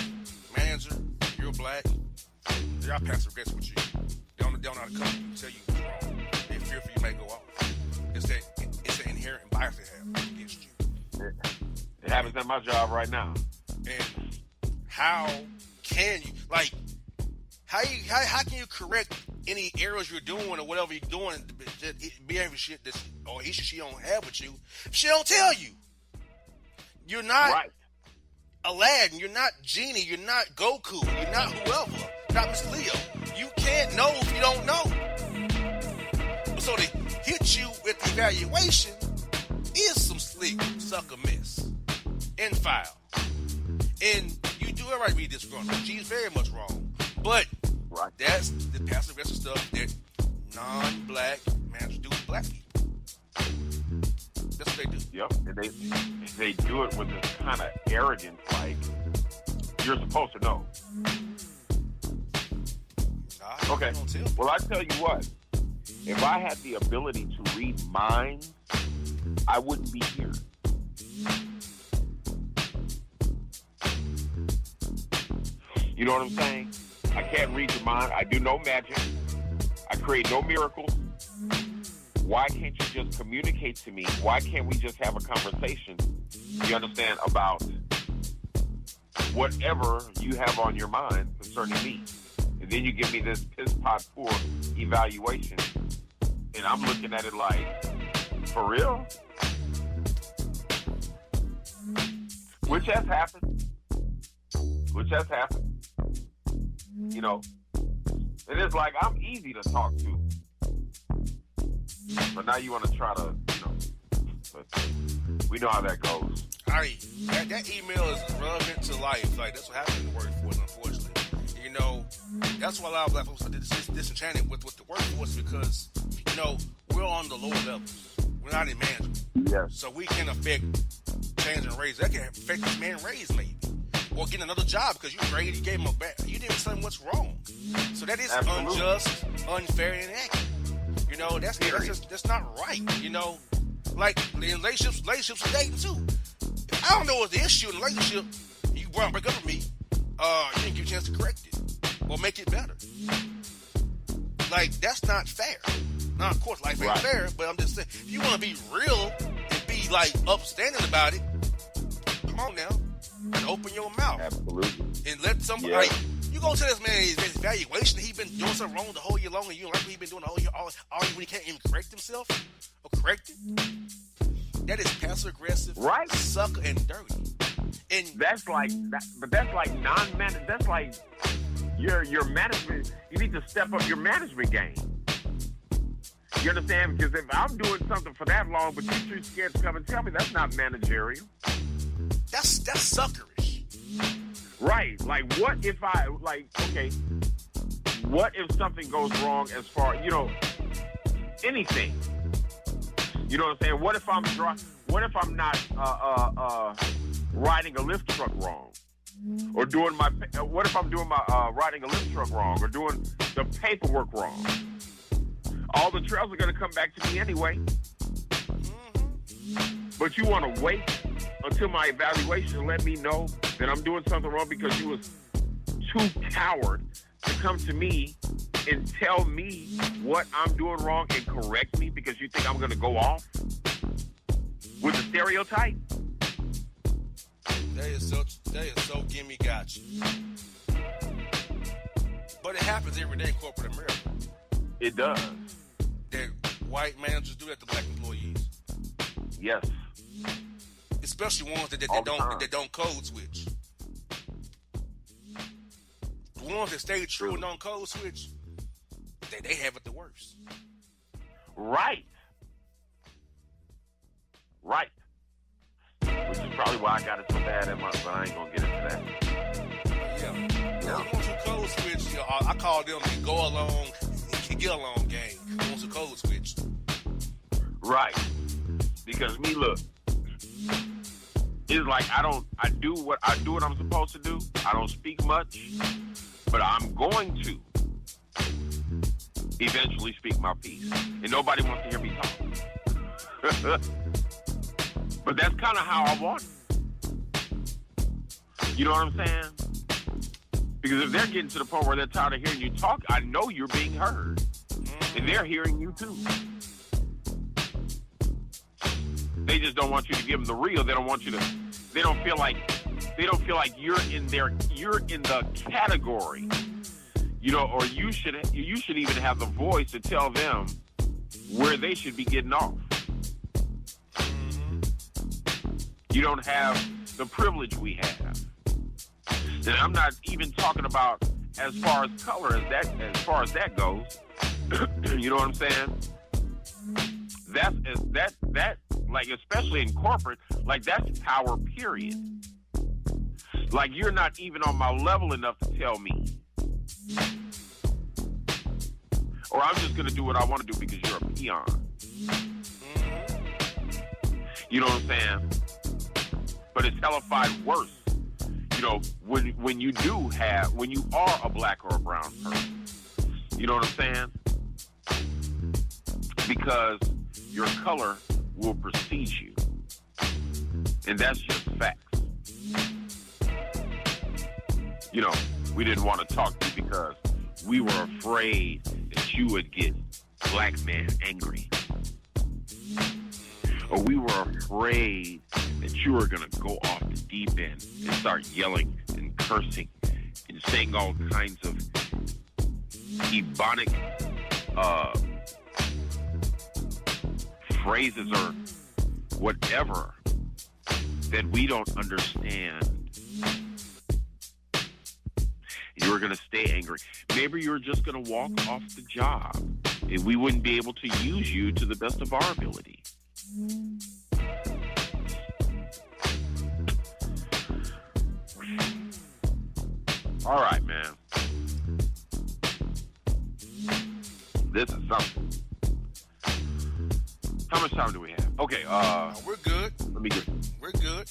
Speaker 1: manager, you're black, they're passive aggressive with you. They don't know how to come to you and tell you what's wrong. They fear for you may go off. It's the inherent bias they have against you.
Speaker 2: It happens at my job right now.
Speaker 1: And how can you, like, how can you correct any errors you're doing or whatever you're doing, behavior shit that or issue she don't have with you? She don't tell you. You're not
Speaker 2: Right.
Speaker 1: Aladdin. You're not Genie. You're not Goku. You're not whoever. Not Miss Leo. You can't know if you don't know. So to hit you with the evaluation is some slick sucker miss and foul. And you do it right, read this wrong. She's very much wrong. But
Speaker 2: Right.
Speaker 1: that's the passive aggressive stuff that non-black managers do with black people. That's what they do.
Speaker 2: Yep, and they do it with this kind of arrogance, like you're supposed to know.
Speaker 1: Nah,
Speaker 2: Okay.
Speaker 1: you don't tell.
Speaker 2: Well, I tell you what, if I had the ability to read minds, I wouldn't be here. You know what I'm saying? I can't read your mind. I do no magic. I create no miracles. Why can't you just communicate to me? Why can't we just have a conversation, you understand, about whatever you have on your mind concerning me? And then you give me this piss pot poor evaluation, and I'm looking at it like, for real? Which has happened. You know, it is like I'm easy to talk to. But now you want to try to, you know, but we know how that goes.
Speaker 1: That email is relevant to life. Like, that's what happened in the workforce, unfortunately. You know, that's why a lot of black folks are disenchanted with the workforce because, you know, we're on the lower levels. We're not in management.
Speaker 2: Yes.
Speaker 1: So we can affect change and raise. That can affect this man raise, maybe. Or getting another job because you gave him a bad. You didn't tell him what's wrong. So that is
Speaker 2: Absolutely.
Speaker 1: unjust, unfair, and inaccurate. You know, that's not right. You know, like in relationships and dating too. I don't know what's the issue in a relationship. You break up with me. You didn't give a chance to correct it or make it better. Like, that's not fair. Now, of course, life ain't fair, but I'm just saying, if you want to be real and be like upstanding about it, come on now and open your mouth.
Speaker 2: Absolutely.
Speaker 1: And let somebody, like, you gonna tell this man his evaluation that he been doing something wrong the whole year long and you don't like what he been doing the whole year, all year when he can't even correct himself or correct it? That is passive aggressive,
Speaker 2: Right.
Speaker 1: sucker, and dirty. And
Speaker 2: That's like that, but that's like non-management. That's like your management. You need to step up your management game. You understand? Because if I'm doing something for that long, but you're too scared to come and tell me, that's not managerial.
Speaker 1: that's suckerish.
Speaker 2: Right. Like, what if okay, what if something goes wrong as far, you know, anything? You know what I'm saying? What if I'm not riding a lift truck wrong? Or what if I'm doing my riding a lift truck wrong or doing the paperwork wrong? All the trails are going to come back to me anyway. But you want to wait until my evaluation let me know that I'm doing something wrong because you was too coward to come to me and tell me what I'm doing wrong and correct me because you think I'm going to go off with a stereotype?
Speaker 1: That is so gimme gotcha. But it happens every day in corporate America.
Speaker 2: It does.
Speaker 1: That white managers do that to black employees.
Speaker 2: Yes.
Speaker 1: It's especially ones that don't code switch. The ones that stay true and don't code switch, they have it the worst.
Speaker 2: Right. Which is probably why I got it so bad at my, but I ain't gonna get into that.
Speaker 1: Yeah. The ones who code switch, I call them the go along, get along gang. The ones who code switch.
Speaker 2: Right. Because me, look, it's like I do what I'm supposed to do. I don't speak much, but I'm going to eventually speak my piece. And nobody wants to hear me talk. But that's kind of how I want it. You know what I'm saying? Because if they're getting to the point where they're tired of hearing you talk, I know you're being heard. And they're hearing you too. They just don't want you to give them the real. They don't want you to. They don't feel like you're in the category. You know, or you should even have the voice to tell them where they should be getting off. You don't have the privilege we have. And I'm not even talking about as far as color as far as that goes. You know what I'm saying? That like, especially in corporate, like, that's power, period. Like, you're not even on my level enough to tell me. Or I'm just gonna do what I want to do because you're a peon. You know what I'm saying? But it's hellified worse, you know, when you are a black or a brown person. You know what I'm saying? Because your color will precede you. And that's just facts. You know, we didn't want to talk to you because we were afraid that you would get black man angry. Or we were afraid that you were going to go off the deep end and start yelling and cursing and saying all kinds of ebonic phrases or whatever that we don't understand. You were going to stay angry. Maybe you were just going to walk off the job and we wouldn't be able to use you to the best of our ability. All right, man. This is something. How much time do we have? Okay,
Speaker 1: we're good.
Speaker 2: Let me get.
Speaker 1: We're good.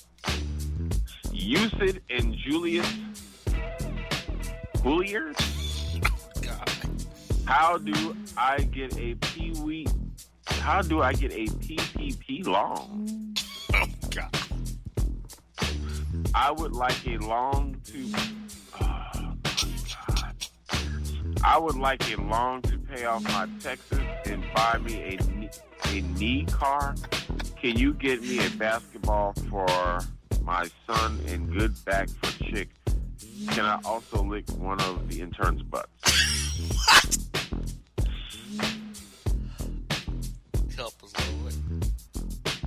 Speaker 2: Usid and Julius Hooliers?
Speaker 1: God.
Speaker 2: How do I get a PPP loan?
Speaker 1: Oh, God.
Speaker 2: I would like a loan to... Oh, God. I would like a loan to pay off my Texas and buy me a knee car. Can you get me a basketball for my son and good back for chick? Can I also lick one of the intern's butts?
Speaker 1: What? Help us, Lord.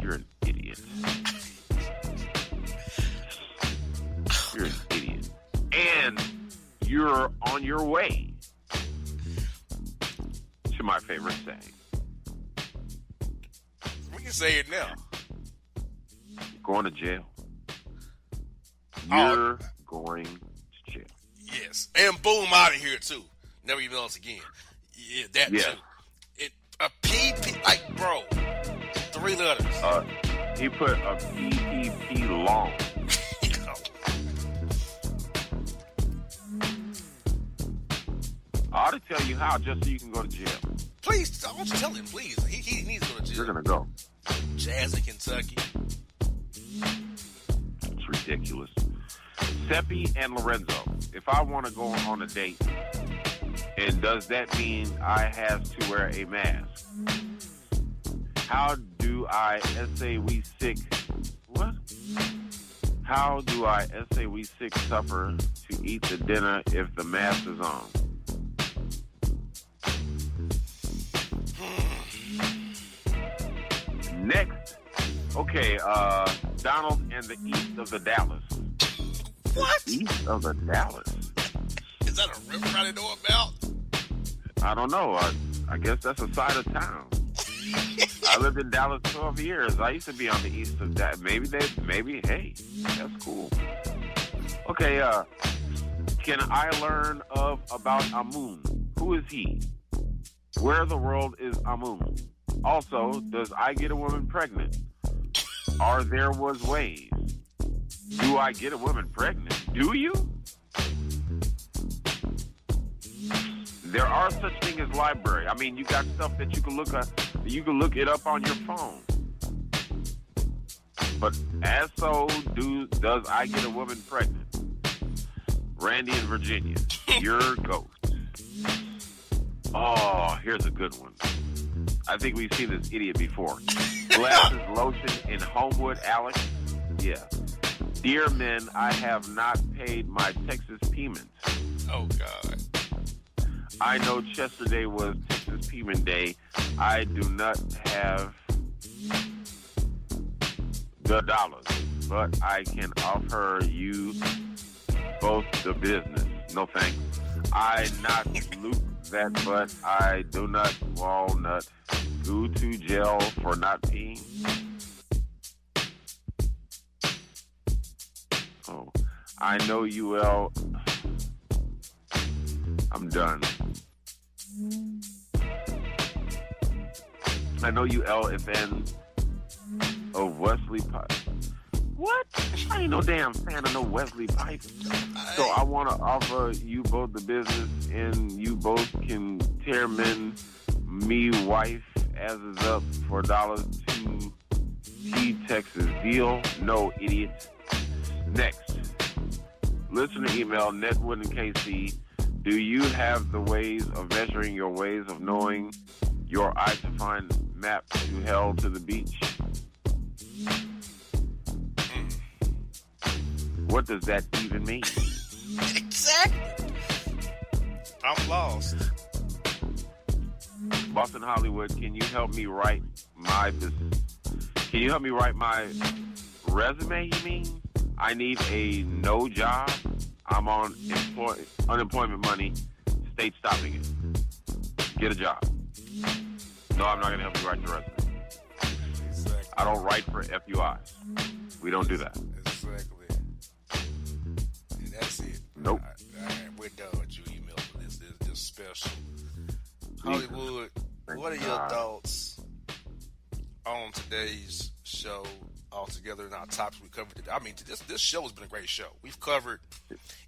Speaker 2: You're an idiot. You're an idiot. And you're on your way to my favorite saying.
Speaker 1: We can say it now.
Speaker 2: You're going to jail. You're going to jail.
Speaker 1: Yes. And boom, out of here, too. Never even else again. Yeah, that too. A PP, like, bro, 3 letters.
Speaker 2: He put a PPP loan. I ought to tell you how, just so you can go to jail.
Speaker 1: Please, I want you to tell him, please. He needs to go to jail.
Speaker 2: You're going to go.
Speaker 1: Jazz in Kentucky.
Speaker 2: It's ridiculous. Seppi and Lorenzo, if I want to go on a date, and does that mean I have to wear a mask? How do I say we sick? What? How do I say we sick supper to eat the dinner if the mask is on? Next. Okay, McDonald's and the east of the Dallas.
Speaker 1: What?
Speaker 2: East of the Dallas?
Speaker 1: Is that a river I didn't know about?
Speaker 2: I don't know. I guess that's a side of town. I lived in Dallas 12 years. I used to be on the east of that. Maybe, hey, that's cool. Okay, can I learn about Amun? Who is he? Where in the world is Amun? Also, does I get a woman pregnant? Are there was ways? Do I get a woman pregnant? Do you? There are such thing as library. I mean, you got stuff that you can look at. You can look it up on your phone. But as so, does I get a woman pregnant? Randy in Virginia, your ghost. Oh, here's a good one. I think we've seen this idiot before. Glasses, lotion, in Homewood, Alex. Yeah. Dear men, I have not paid my Texas payments.
Speaker 1: Oh, God.
Speaker 2: I know yesterday was Texas Payment Day. I do not have the dollars, but I can offer you both the business. No thanks. I not loop that, but I do not walnut. Go to jail for not peeing. Oh, I know you all. I'm done. I know you LFN of Wesley Pipes. What? I ain't no damn fan of no Wesley Pipes. So I want to offer you both the business, and you both can tearman me wife as is up for $2 T Texas deal. No, idiot. Next. Listener email, Netwood and KC. Do you have the ways of measuring your ways of knowing your eye to find map to hell to the beach? What does that even mean?
Speaker 1: Exactly. I'm lost.
Speaker 2: Boston Hollywood, can you help me write my resume, you mean? I need a no job. I'm on unemployment money. State stopping it. Get a job. No, I'm not going to help you write your resume.
Speaker 1: Exactly.
Speaker 2: I don't write for FUIs. We don't do that.
Speaker 1: Exactly. And that's it.
Speaker 2: Nope.
Speaker 1: We're done with your email for this. This is special. Hollywood, what are your thoughts on today's show altogether and our topics we covered today? I mean, this show has been a great show. We've covered,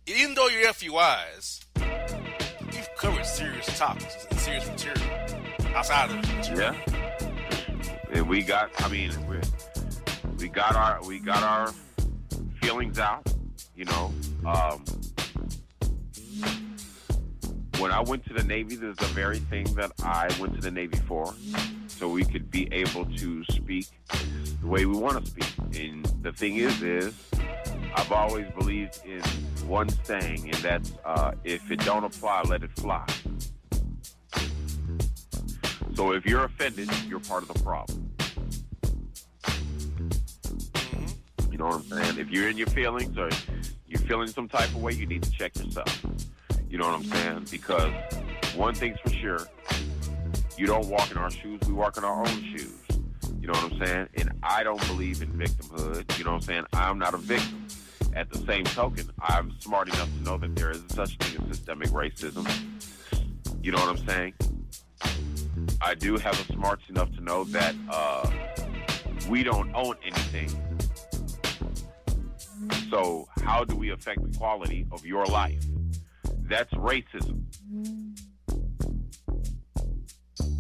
Speaker 1: even though you're FUIs, we've covered serious topics and serious material outside of the material.
Speaker 2: Yeah. And we got our feelings out, you know. When I went to the Navy, there's the very thing that I went to the Navy for, so we could be able to speak the way we want to speak. And the thing is I've always believed in one saying, and that's, if it don't apply, let it fly. So if you're offended, you're part of the problem. You know what I'm saying? If you're in your feelings or you're feeling some type of way, you need to check yourself. You know what I'm saying? Because one thing's for sure, you don't walk in our shoes, we walk in our own shoes. You know what I'm saying? And I don't believe in victimhood. You know what I'm saying? I'm not a victim. At the same token, I'm smart enough to know that there is such thing as systemic racism. You know what I'm saying? I do have a smarts enough to know that we don't own anything. So how do we affect the quality of your life? That's racism.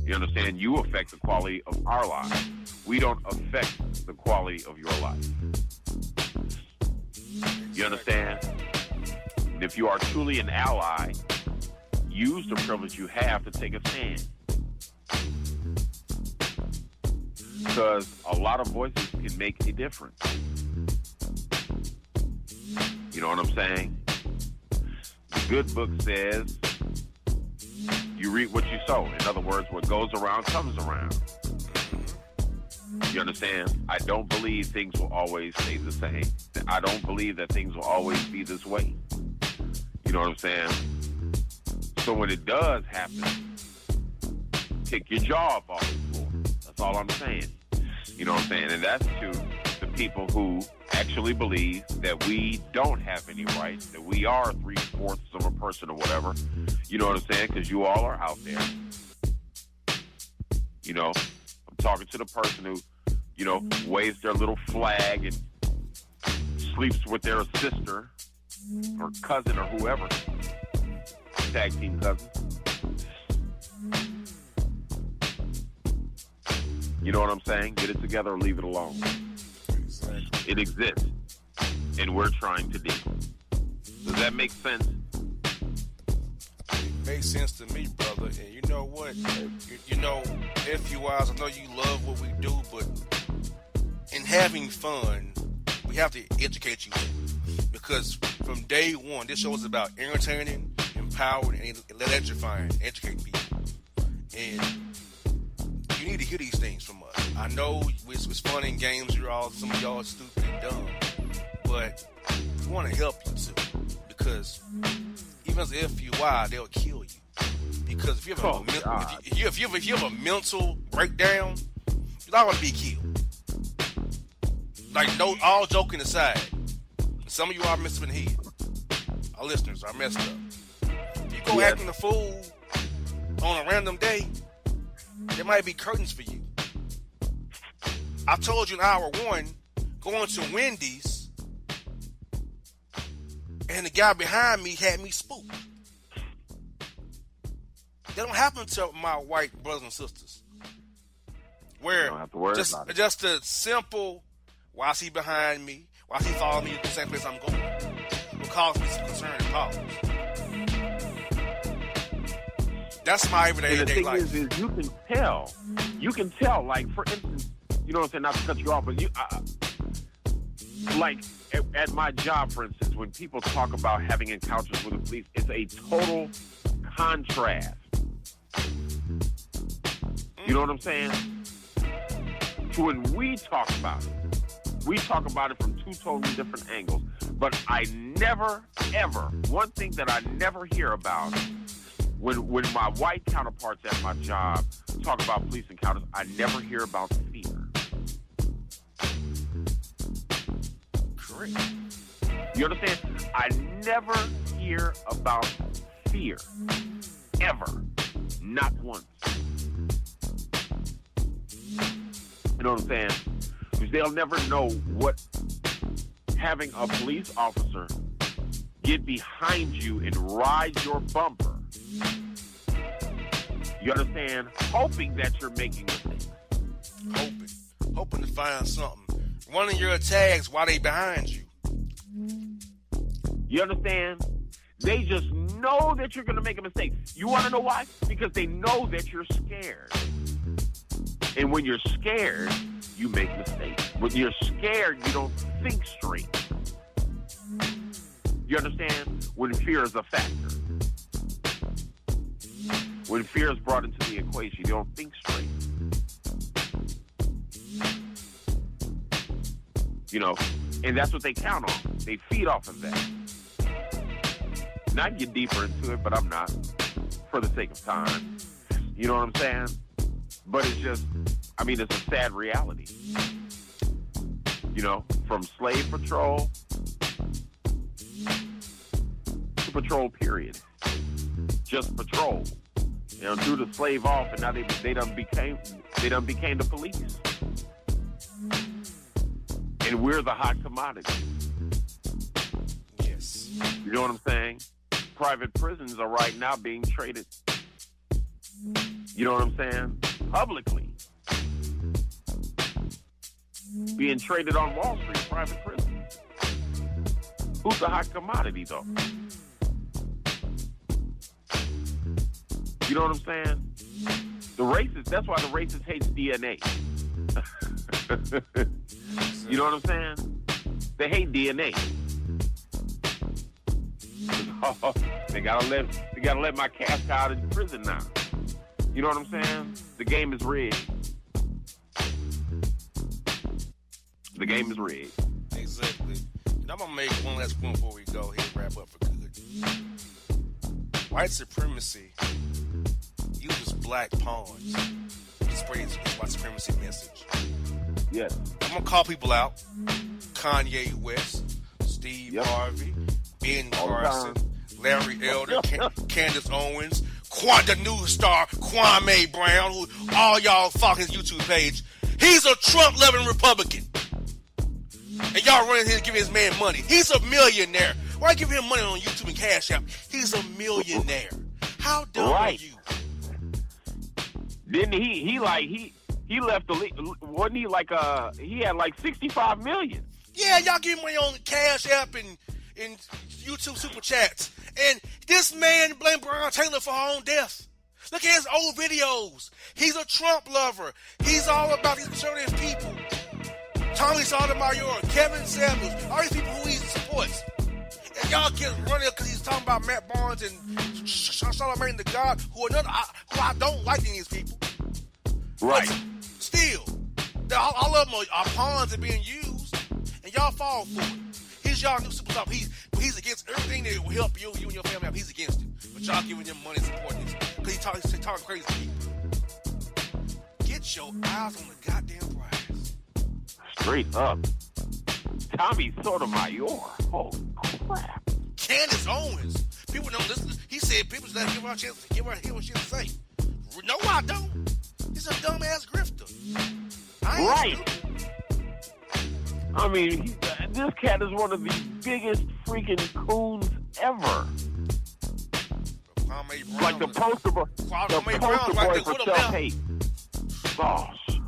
Speaker 2: You understand? You affect the quality of our lives. We don't affect the quality of your life. You understand? And if you are truly an ally, use the privilege you have to take a stand. Because a lot of voices can make a difference. You know what I'm saying? The good book says you reap what you sow. In other words, what goes around comes around. You understand? I don't believe things will always stay the same. I don't believe that things will always be this way. You know what I'm saying? So when it does happen, take your jaw off the floor. That's all I'm saying. You know what I'm saying? And that's to the people who actually believe that we don't have any rights, that we are 3/4 of a person or whatever. You know what I'm saying? Because you all are out there. You know, I'm talking to the person who, you know, waves their little flag and sleeps with their sister or cousin or whoever. Tag team cousin. You know what I'm saying? Get it together or leave it alone.
Speaker 1: Exactly.
Speaker 2: It exists, and we're trying to deal. Does that make sense?
Speaker 1: It makes sense to me, brother. And you know what? You know, FUIs, I know you love what we do, but in having fun, we have to educate you. Because from day one, this show is about entertaining, empowering, and electrifying, educating people. And you need to hear these things from us. I know it's fun in games. Some of y'all are stupid and dumb, but we want to help you too. Because even as an FUI, they'll kill you. Because if you have a mental breakdown, you're not going to be killed. Like, no, all joking aside, some of you are messed up in the head. Our listeners are messed up. If you go acting a fool on a random day, there might be curtains for you. I told you in hour one, going to Wendy's, and the guy behind me had me spooked. That don't happen to my white brothers and sisters. Where
Speaker 2: don't have to worry about it.
Speaker 1: Just a simple, why is he behind me? Why is he following me to the same place I'm going? Will cause me some concern and problems. That's my everyday
Speaker 2: and the thing
Speaker 1: life.
Speaker 2: is you can tell. You can tell, like, for instance, you know what I'm saying, not to cut you off, but like, at my job, for instance, when people talk about having encounters with the police, it's a total contrast. You know what I'm saying? So when we talk about it from two totally different angles. But I never, ever, one thing that I never hear about when my white counterparts at my job talk about police encounters, I never hear about fear.
Speaker 1: Correct.
Speaker 2: You understand? I never hear about fear. Ever. Not once. You know what I'm saying? Because they'll never know what having a police officer get behind you and ride your bumper. You understand? Hoping that you're making mistakes.
Speaker 1: Hoping to find something. Running your tags while they behind you.
Speaker 2: You understand? They just know that you're going to make a mistake. You want to know why? Because they know that you're scared. And when you're scared, you make mistakes. When you're scared, you don't think straight. You understand? When fear is a factor. When fear is brought into the equation, you don't think straight. You know, and that's what they count on. They feed off of that. Not get deeper into it, but I'm not, for the sake of time. You know what I'm saying? But it's just, I mean, it's a sad reality. You know, from slave patrol to patrol period. Just patrol. You know, threw the slave off, and now they done became the police. And we're the hot commodity.
Speaker 1: Yes.
Speaker 2: You know what I'm saying? Private prisons are right now being traded. You know what I'm saying? Publicly. Being traded on Wall Street, private prisons. Who's the hot commodity, though? You know what I'm saying? The racists, that's why the racist hates DNA. You know what I'm saying? They hate DNA. They gotta let my cast out of prison now. You know what I'm saying? The game is rigged. The game is rigged.
Speaker 1: Exactly. And I'm going to make one last point before we go here and wrap up for good. White supremacy uses black pawns to spread its white supremacy message.
Speaker 2: Yes.
Speaker 1: I'm going to call people out. Kanye West, Steve Harvey, Ben Carson, Larry Elder, Candace Owens, the news star, Kwame Brown, who all y'all follow his YouTube page. He's a Trump-loving Republican. And y'all running here giving his man money. He's a millionaire. Why give him money on YouTube and Cash App? He's a millionaire. How dumb are you?
Speaker 2: Didn't he left the league? Wasn't he like he had like 65 million?
Speaker 1: Yeah, y'all give him money on Cash App and YouTube super chats. And this man blamed Breonna Taylor for her own death. Look at his old videos. He's a Trump lover. He's all about these conservative people. Tommy Sotomayor, Kevin Samuels, all these people who he supports. And y'all get running because he's talking about Matt Barnes and Charlamagne the God, who I don't like any of these people.
Speaker 2: Right.
Speaker 1: But still, all of them are pawns that are being used, and y'all fall for it. He's y'all new super top. He's against everything that will help you and your family out. He's against it. But y'all giving him money and supporting this because he's talking crazy to people. Get your eyes on the goddamn prize.
Speaker 2: Straight up. Tommy Sotomayor. Holy crap.
Speaker 1: Candace Owens. People don't listen. He said people should give her a chance to hear what she has to say. No, I don't. He's a dumbass grifter.
Speaker 2: Right. I mean, this cat is one of the biggest freaking coons ever. Like the poster boy for self-hate. Gosh.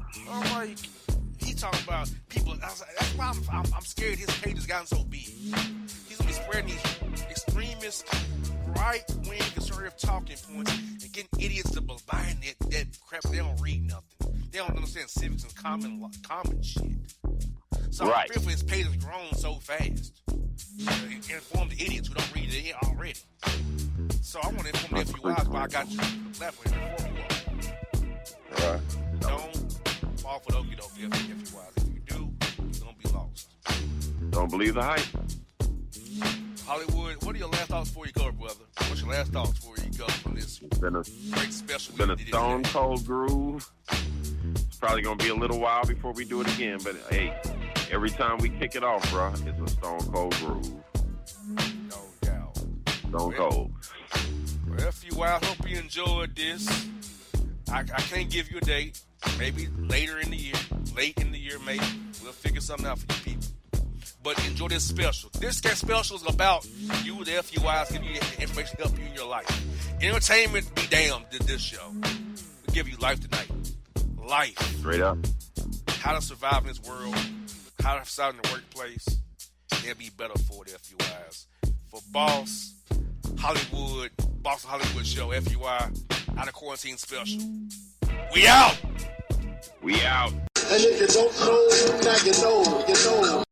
Speaker 1: He talking about people. That's why I'm scared his page has gotten so big. He's gonna be spreading these extremist, right-wing, conservative talking points and getting idiots to buying that crap. They don't read nothing. They don't understand civics and common shit. So I'm fearful his page has grown so fast. Inform the idiots who don't read it already. So I want to inform the FUIs, but I got you the platform to inform you all.
Speaker 2: Right.
Speaker 1: Don't fall for the okie doke FUIs. If you do, you're going to be lost.
Speaker 2: Don't believe the hype.
Speaker 1: Hollywood, what are your last thoughts before you go, brother? What's your last thoughts before you go from this great special?
Speaker 2: It's been a stone cold groove. It's probably going to be a little while before we do it again, but hey, every time we kick it off, bro, it's a stone cold groove.
Speaker 1: No doubt.
Speaker 2: Stone cold.
Speaker 1: Well, FUI, I hope you enjoyed this. I can't give you a date. Maybe later in the year. Late in the year, maybe. We'll figure something out for you people. But enjoy this special. This special is about you, the FUIs, giving you information to help you in your life. Entertainment be damned, this show. We'll give you life tonight. Life.
Speaker 2: Straight up.
Speaker 1: How to survive in this world. How to survive in the workplace. It'll be better for the FUIs. For Boss Hollywood Show, FUI, Out of Quarantine Special. We out.
Speaker 2: We out.
Speaker 3: And if you don't know, now you know.